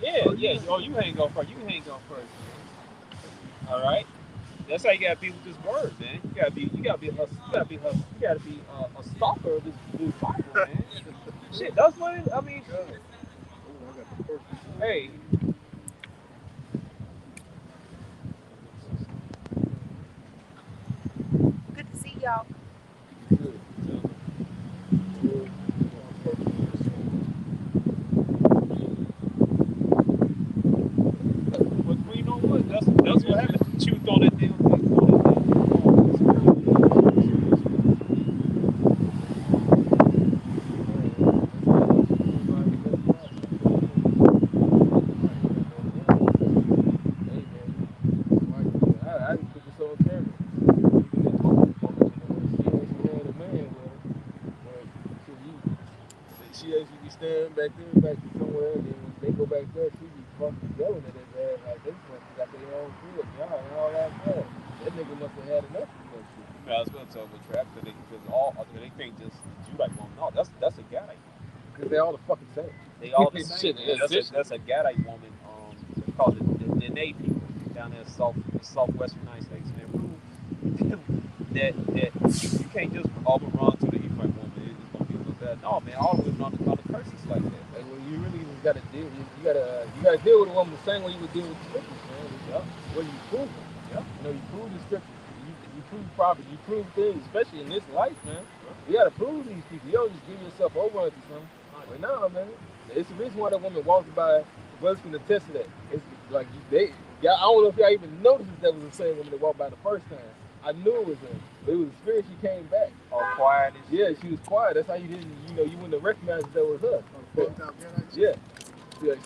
Yeah. Oh, you hang up first. You hang up first. All right. That's how you gotta be with this word, man. You gotta be a stalker of this Bible, man. Shit, that's what I mean. Hey. Good to see y'all. But you know what? That's what happens. She was throwing that damn thing. Back to somewhere, and then when they go back there, she be fucking yelling at his ass like they must have got their own crib, y'all, and all that stuff. That nigga must have had enough of that shit. I was gonna tell the trap that they can't just do like woman. No, that's a Gadite. Because they all the fucking same. They all the same. Shit, Man. That's a Gadite woman. They call it the Navy people down there in southwestern United States. And that you can't just run to the Ephraim woman. It's gonna be a little bad. No, man, all the women on the curses like that. Like, well, you really just gotta deal. You gotta deal with a woman the same way you would deal with the scriptures, man. Yep. Where you prove it. Yep. You know, you prove the scriptures. You prove prophets. You prove things, especially in this life, man. You gotta prove these people. You don't just give yourself over to something. But nah, man. It's the reason why that woman walks by. The brothers can attest to that. It's like I don't know if y'all even noticed that was the same woman that walked by the first time. I knew it was her. But it was the spirit she came back. All quiet and shit. Yeah, she was quiet. That's how you didn't, you wouldn't have recognized that was her. Yeah.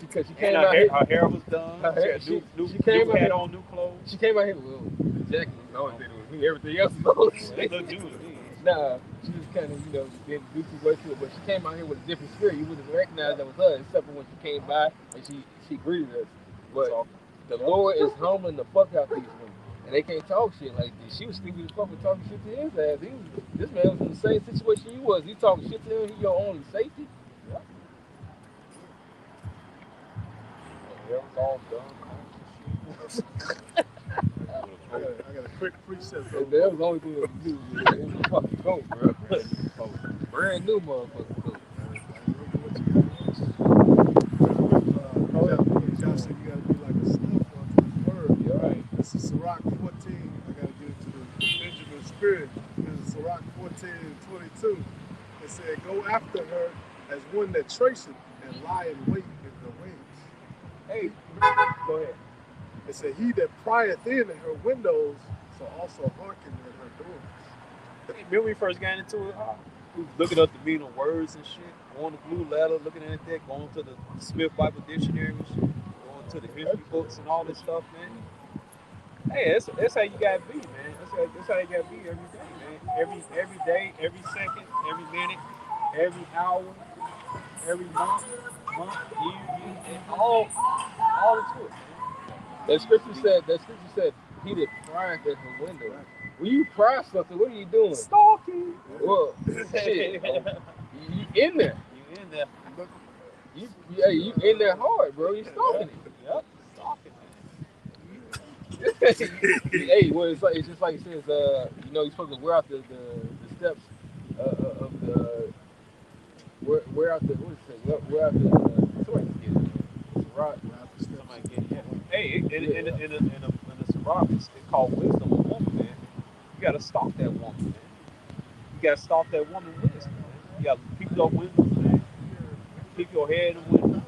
Because she came out here. Her hair was done. Her hair, she came had out on new clothes. She came out here. Well, jacket. I always said it was me. Everything else was old They shit. look new to me. Nah, she just kind of, didn't do too much to it. But she came out here with a different spirit. You wouldn't recognize that was her, except for when she came by and she greeted us. But the Lord is humbling the fuck out these women. And they can't talk shit like this. She was stupid as fuck for talking shit to his ass. This man was in the same situation you was. He talking shit to him, he your only safety. That was all done. I got a quick precept. That was the only thing that was do. Man. It was a fucking coat, bro. Brand new motherfucking coat. Y'all said you gotta be like a snuff onto this word. You're right. This is Sirach 14. I gotta get into the Benjamin spirit. This is Sirach 14:22. It said, "Go after her as one that traceth and lie in wait in her wings." Hey, go ahead. It said, "He that prieth in at her windows shall also hearken at her doors." Hey, remember we first got into it? We was looking up the meaning of words and shit. Going to Blue Letter, looking at that. Going to the Smith Bible Dictionary and shit. Going to the history books and all this stuff, man. Hey, that's how you gotta be, man. That's how you gotta be every day, man. Every day, every second, every minute, every hour, every month, year, and all into it, man. That scripture said, he that prieth at her window. When you pry something, what are you doing? Stalking. Well, shit. You in there. You in there? You in there hard, bro. You stalking it. Yep. Stalking, man. Hey, well, it's just like it says, you're supposed to wear out the steps of the wear out the what is it? Wear out the somebody get it. Rock. Somebody get it. Hey, in the Sirach, it's called wisdom of woman, man. You gotta stalk that woman, man. You gotta stalk that woman wisdom, man. You gotta keep your wisdom, man. Keep your head in wisdom.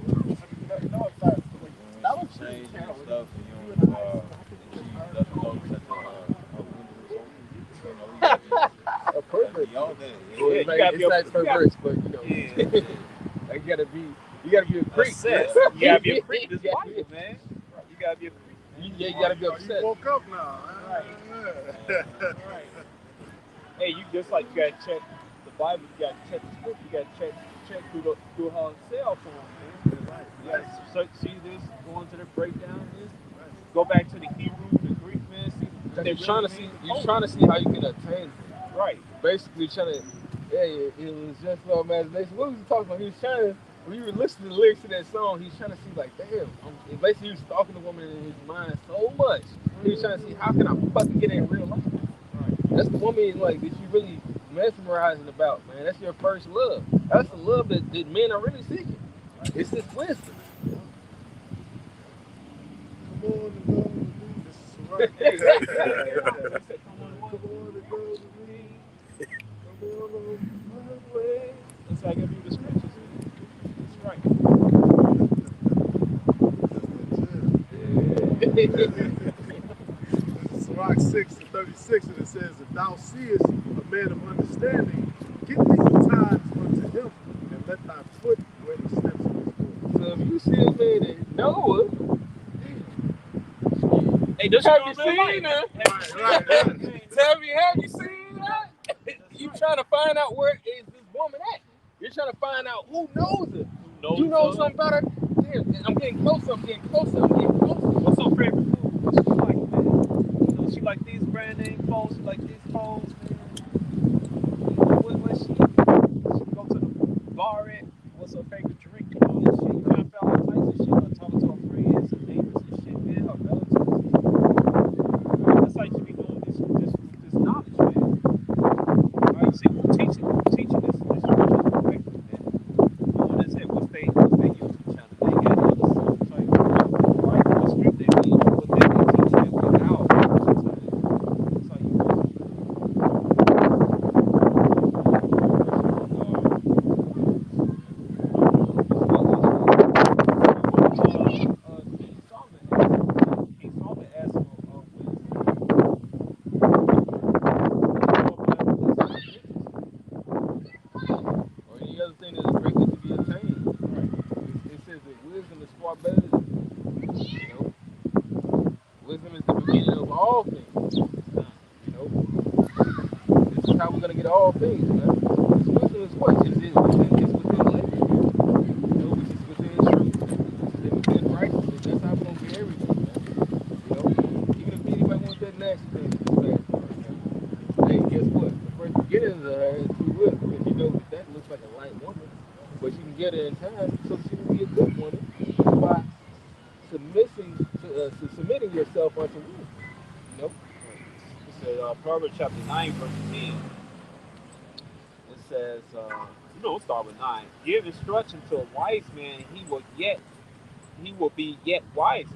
That was change and stuff, and you doesn't notice that A pervert. y'all there. Well, Yeah, it's you gotta be not a- perverse, but Yeah. like, you gotta be a creep. Obsessed. You gotta be a freak this Yeah. Bible, man. You gotta be a freak. You gotta be You upset. woke up now. Right. Yeah. Right. Hey, you just like you gotta check the Bible, you gotta check the script, you gotta check through her cell phone, man. Right. You gotta see this, go into the breakdown of this, go back to the Hebrew, the Greek, man, see what they You're trying to really see. mean. You're trying to see how you can attain it. Right. Basically, trying to. Hey, it was just for imagination. What was he talking about? He was trying to. When you were listening to the lyrics to that song, he's trying to see like, damn. Basically, he was stalking the woman in his mind so much. He was trying to see how can I fucking get in real life. That's the woman like that you really mesmerizing about, man. That's your first love. That's the love that men are really seeking. It's this wisdom. Come on and go with me. This is Sirach. Come Come on and go with me. Come on way. That's how I gotta do the scriptures. That's right. Sirach 6:36, and it says, "If thou seest a man of understanding, get thee betimes unto him, and let thy foot wear the steps of his door." So if you see a man that Noah, Hey, does have you seen her? Right. Tell me, have you seen her? You trying to find out where is this woman at? You're trying to find out who knows her. You know something about her? Damn, I'm getting closer. What's her favorite food? What's she like, man? She like these brand name clothes, she like these clothes, man. What she go to the bar at? What's her favorite drink and all this shit? You trying to find all types of shit. I'm talking to her friends and neighbors and shit, man. Her relatives. That's how you should be doing this knowledge, man. Right? See, teaching this correctly, man. What is it? What's their YouTube channel? They got other songs like right? What script they mean? What they teach that without. That's how you do it. King Solomon asked for Or any other thing that is greatly to be attained. It says that wisdom is far better than, wisdom is the beginning of all things. all things, man. This wisdom is what? It's within liberty, which is within truth, which is within righteousness. That's how it's gonna be everything, man. Even if anybody wants that nasty thing, it's bad for us, man. Hey, guess what? The first beginnings of her is free will, because you know that looks like a light woman, but you can get her in time so she can be a good woman by submitting yourself unto wisdom. You know? It says Proverbs chapter 9, verse 10. It says, we'll start with 9. Give instruction to a wise man, he will be yet wiser.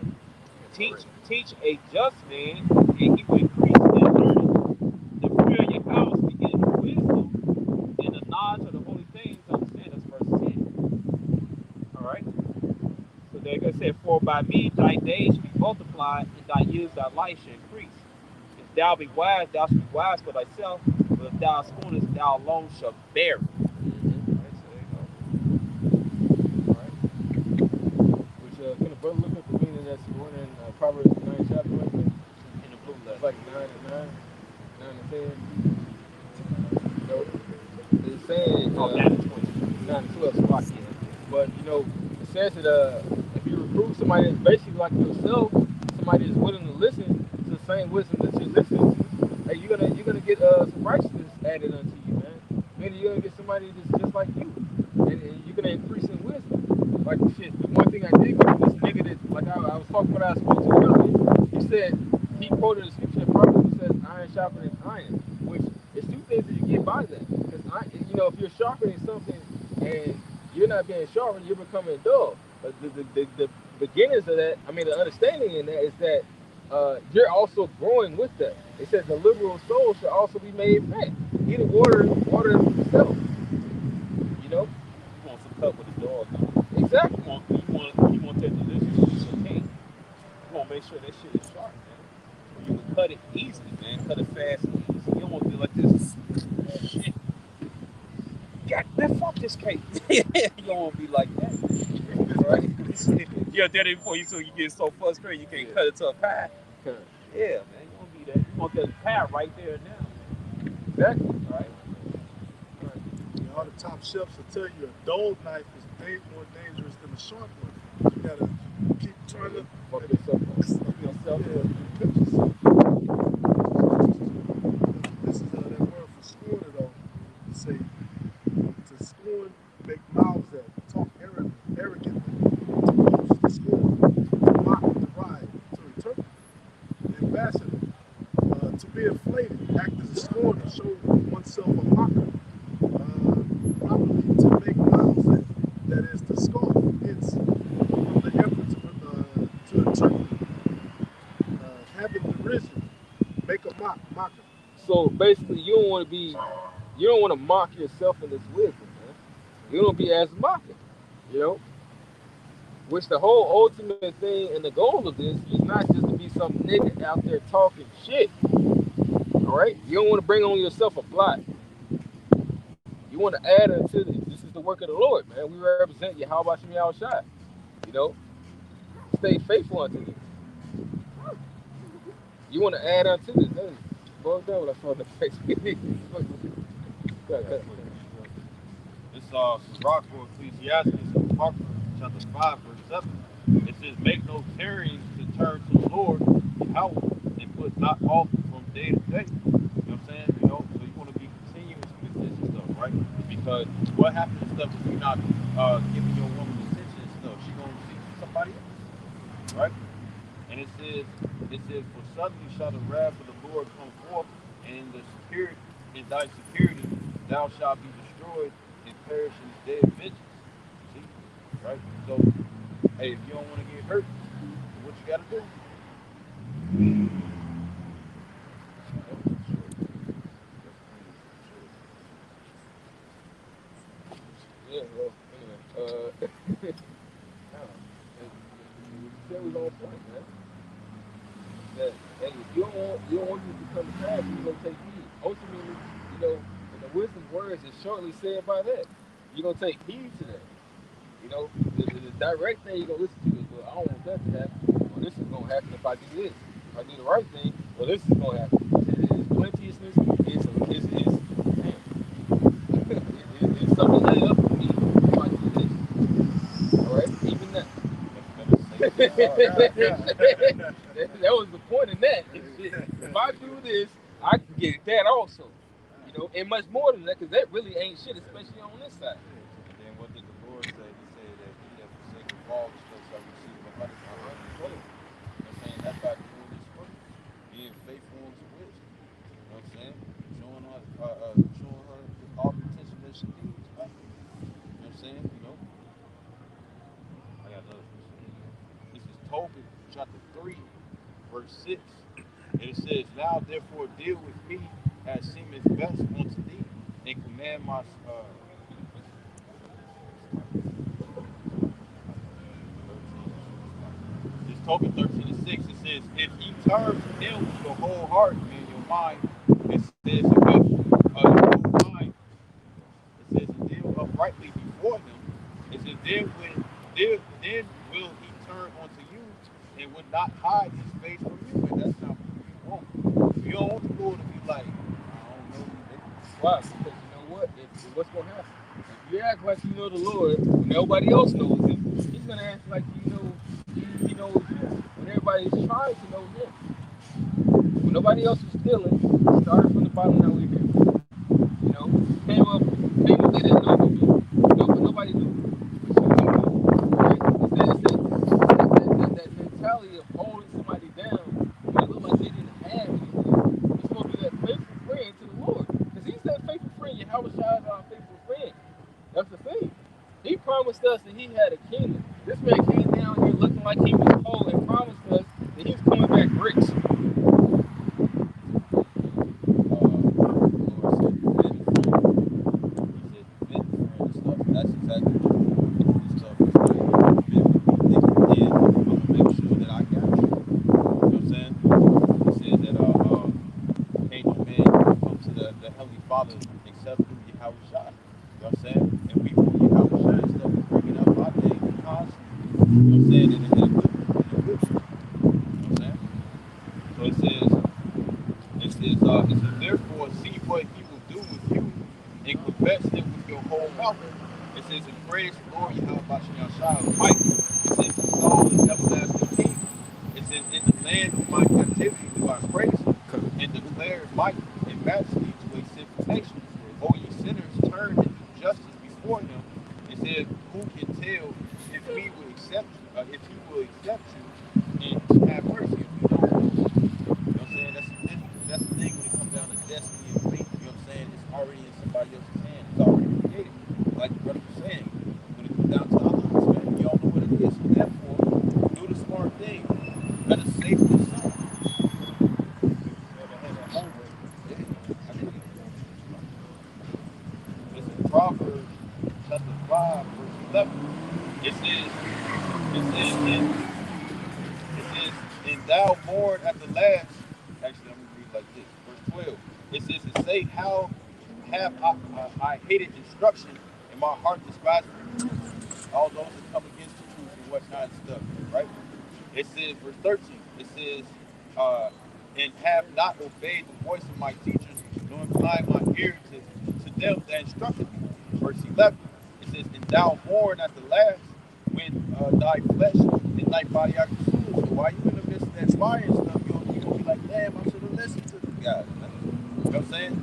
Teach a just man, and he will increase in learning. The fear of your house begins with wisdom, and the knowledge of the holy things understand. That's verse 10. All right. So they're gonna say, for by me thy days shall be multiplied, and thy years thy life shall increase. If thou be wise, thou shalt be wise for thyself, but if thou scornest, thou alone shalt bear it. Can a brother look at the meaning that's going in Proverbs 9 chapter right there? In the blue letter. It's like 9 and 9, 9 and 10. It's saying 9 and 20. 9 and 12 spots. But it says that if you reprove somebody that's basically like yourself, somebody that's willing to listen to the same wisdom that you're listening to, hey, you're gonna get some righteousness added unto you, man. Maybe you're gonna get somebody that's just like you, and you're gonna increase in wisdom. Like shit, the one thing I did get from this nigga that, like I was talking about, I spoke to earlier, he said, he quoted a scripture in Proverbs that says, iron sharpening iron, which is two things that you get by that. Because, if you're sharpening something and you're not being sharpened, you're becoming dull. But the beginnings of that, the understanding in that is that you're also growing with that. It says the liberal soul should also be made fat. Eat water yourself. You want some cup with the dog. Exactly. You want that delicious cake. You want to make sure that shit is sharp, man. You can cut it easily, man. Cut it fast and easy. You don't want to be like this. Shit. God, man, fuck this cake. You don't want to be like that. Right? You're there before you get so frustrated you can't cut it to a pie. Yeah, man. You want to be that. You want that pie right there and now. Exactly. Right? All the top chefs will tell you a dull knife is more dangerous than a sharp one. You gotta keep turning. Fuck yourself up. Pinch yourself. This is that word for scorn it all. Say to scorn, make mouths at, talk arrogantly, to boast, to scorn, to mock, to ride, to interpret, ambassador, to be inflated, act as a scorner, show oneself a mocker. Probably to make mouths at, that is to scoff, it's from the effort to interpret, having derision, make a mocker. So basically, you don't want to mock yourself in this wisdom, man. You don't be as mocking, Which the whole ultimate thing and the goal of this is not just to be some nigga out there talking shit. All right, you don't want to bring on yourself a blot. You want to add unto this. This is the work of the Lord, man. We represent you. How about you outside? Stay faithful unto this. You want to add unto this. That is bugged up what I saw in the face. It's Rock for Ecclesiastes, chapter 5, verse 7. It says, make no tarrying to turn to the Lord, Yahweh, and put not off from day to day. You know what I'm saying? So you want to be continuous with this and stuff, right? Because what happens and stuff if you're not giving your woman attention and stuff? She's going to seek somebody else, right? And it says, for suddenly shall the wrath of the Lord come forth, and in thy security thou shalt be destroyed and perish in the day of vengeance. See? Right? So, hey, if you don't want to get hurt, what you got to do? Yeah, well, anyway. That was on point, man. That, hey, if you don't want you to come to pass, you're going to take heed. Ultimately, in the wisdom words is shortly said by that. You're going to take heed to that. The direct thing you're going to listen to is, well, I don't want that to happen. Well, this is going to happen if I do this. If I do the right thing, well, this is going to happen. It's plenteousness. It's damn. That was the point in that. If I do this, I can get that also. You know, and much more than that, because that really ain't shit, especially on this side. And then what did the Lord say? He said that he that forsaketh all the stuff shall receive a hundredfold. You know what I'm saying? That's by doing this work, being faithful unto wisdom. You know what I'm saying? Showing her all the attention that she needs. Right? You know what I'm saying? You know, I got another scripture. This is Tobit chapter 3, verse 6. And it says, "Now therefore deal with me as seemeth best unto thee, and command my It's Tobit 13 and 6. It says, if he turns him with your whole heart and your mind, it says, your whole mind. It says, and deal uprightly before him. It says, then will he turn unto you and would not hide his face from you. And that's not what you want. You don't want the Lord to be like, I don't know you. Why? Because you know what? What's going to happen? If you act like you know the Lord when nobody else knows him, he's going to act like he knows you when everybody's trying to know him. When nobody else is stealing, started from the bottom, now we're here. You know, came up, they didn't know me. Nobody knew. But you knew me. Right? That mentality of holding somebody down when it looked like they didn't have anything. You're supposed to be that faithful friend to the Lord. Because he's that faithful friend. Yahweh Shai is our faithful friend. That's the thing. He promised us that he had a kingdom. This man came down here looking like he was whole and promised us that he was coming back rich. That's exactly what stuff is like. I'm gonna make sure that I got you. You know what I'm saying? It says that ain't no man come to the Heavenly Father except through Yahweh Shai. You know what I'm saying? And we want Yahweh Shai and stuff is bringing up our name constantly. You know what I'm saying? In a good way. You know what I'm saying? So it says, therefore see what he will do with you and confess it with your whole mouth. It says, and praise the Lord Yahweh Bashem Shai of might. It says, install the everlasting king. It says, in the land of my captivity do I praise him, and declare might and majesty to a sinful nation. O ye sinners, turn and do justice before him. It says, who can tell if he will accept you and have mercy if you don't know? You know what I'm saying? That's the thing when it comes down to destiny and fate. You know what I'm saying? It's already in somebody else's hand. It's already created. Like the brother was saying, when it comes down to others, man, you all know what it is. So therefore, do the smart thing. Better safe than sorry. This is Proverbs chapter 5, verse 11. It says, and thou mourn at the last. Actually, let me read like this. Verse 12. It says, and say, how have I hated instruction, and my heart despised all those that come against the truth and whatnot and stuff, right? It says, verse 13, it says, and have not obeyed the voice of my teachers, nor inclined my ear to them that instructed me. Verse 11, it says, and thou mourn at the last when thy flesh and thy body are consumed. So while you in the midst of that fire and stuff, you're gonna be like, damn, I should have listened to this guy. You know what I'm saying?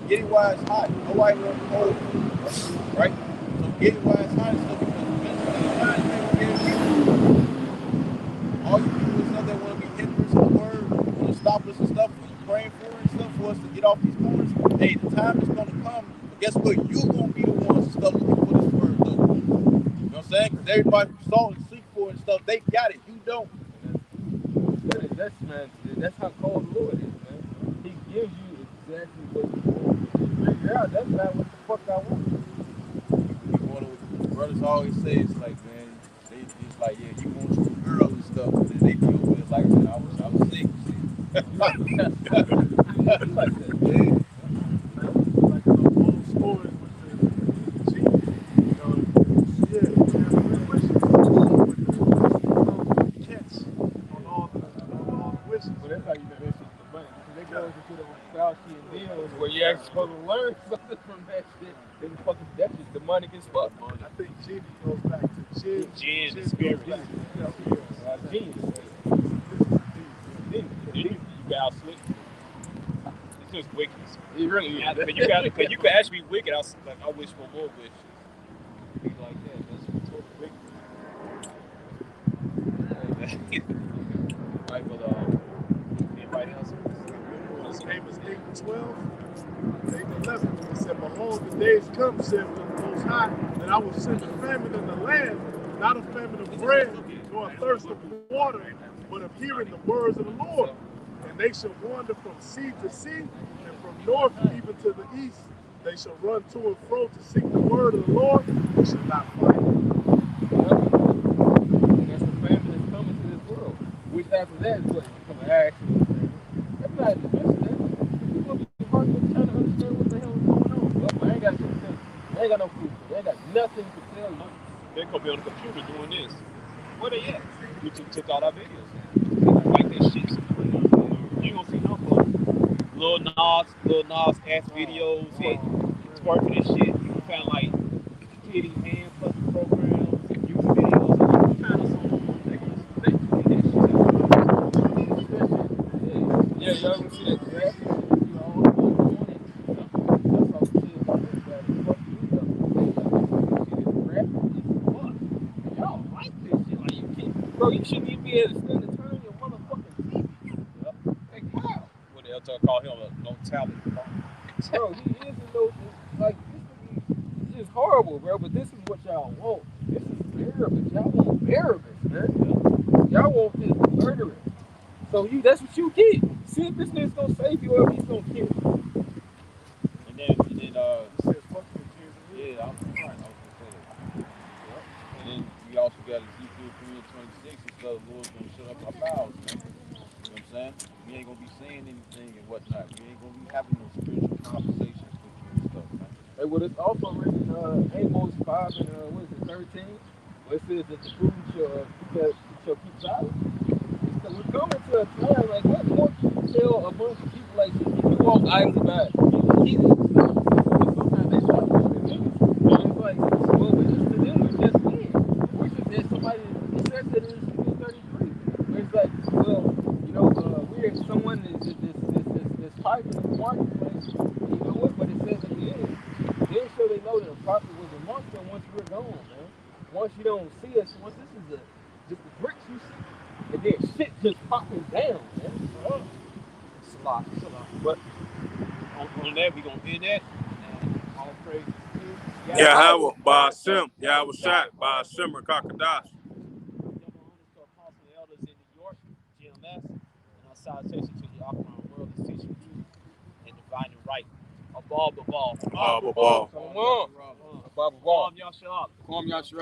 Getting wise hot. Nobody wants to hold you, right? So getting wise hot and stuff because eventually the time they will get you. All you people is that want to be hindrance of the word, want to stop us and stuff, what you praying for and stuff for us to get off these corners. Hey, the time is going to come, but guess what? You're going to be the ones and stuff looking for this word, though. You know what I'm saying? Because everybody who saw and seek for and stuff, they got it. You don't. That's how cold the Lord is, man. He gives you exactly what you want. You figure out that's not what the fuck I want. Brothers always say it's like, man, it's like, yeah, you want your girl and stuff, and then they be over there like, man, I was sick. Like that. Yeah. Like the old story with the genie. You know, yeah, catch on all the wishes. But that's how you know that shit's the money. Because they go into the flashy and deals where you're actually supposed to learn something from that shit. Then fucking that shit's the demonic as fuck. I think Genie goes back to Jinn. Jinn, the Jinn spirit. goes back to Genius. You got slick. It's just wickedness. It really Yeah, is. but you could actually be wicked. I wish for more wishes. Be like that. That's total wicked. Right, but anybody else? His name is 8:12, 8:11. He said, behold, the days come, said the Most High, and I will send a famine in the land, not a famine of bread, nor a thirst of water, but of hearing the words of the Lord. And they shall wander from sea to sea, and from north even to the east. They shall run to and fro to seek the word of the Lord, and shall not find it. That's the famine that's coming to this world. Which after that is what become an actual famine. That's not the best of that. People be hard trying to understand what the hell is going on. Well, I ain't got no sense. They ain't got no food. They ain't got nothing to tell you. They're gonna be on the computer doing this. Where they at? We took all our videos. Like that shit. You gonna see no folks. Lil Nas ass videos and twerking and shit. You found like kitty hand fucking programs, youth videos, all kind of songs. They gonna see that shit. Yeah, y'all gonna see that graphic? You all on it. That's all the shit about this guy. Fuck you, though. See this graphic? What? Y'all like this shit? Like you can't, bro. You shouldn't even be able to stand to turn on your motherfucking TV. Yep. Like wow. What else I call him a no talent. Bro, he is a little like this is horrible, bro. But this is what y'all want. This is Barabbas. Y'all want Barabbas, man. Y'all want this murderous. So that's what you get. See if this nigga's gonna save you or if he's gonna kill you. And then He said, fuck you, Jesus. yeah, I'm right. I was gonna say that. Yep. And then we also got Ezekiel 3:26. It says the Lord's gonna shut up our mouths, man. You know what I'm saying? We ain't gonna be saying anything and whatnot. We ain't gonna be having no spiritual conversations with you and stuff, man. Hey, well, it's also written in Amos 5 and what is it, 13, where it says that the food shall keep silent. So we're coming to a time like what more can you tell a bunch of people like if you walk idols about Jesus? Sometimes they stop doing it. It's like, well, but just to them, it's just men. We should there's somebody it says that in Ezekiel 33. Where it's like, well, you know, we're someone is piping in the marketplace. You know what? But it says at the end, then so they know that a prophet was amongst them once we're gone, man. Once you don't see us, once this is just the bricks you see. And then shit just popping down, man. Slop. But on that, we gonna end that. And all praise to you. Yahweh, Ba'ashem, Yahweh Shai, Ba'ashem, Rakakadash. Underscore Apostle Elders in New York, GMS, and our salutation to the Aquan world is teaching you and divine and right. Above the ball. Above the ball. Come on. Kwam Yasharab. Kwam Yasharab.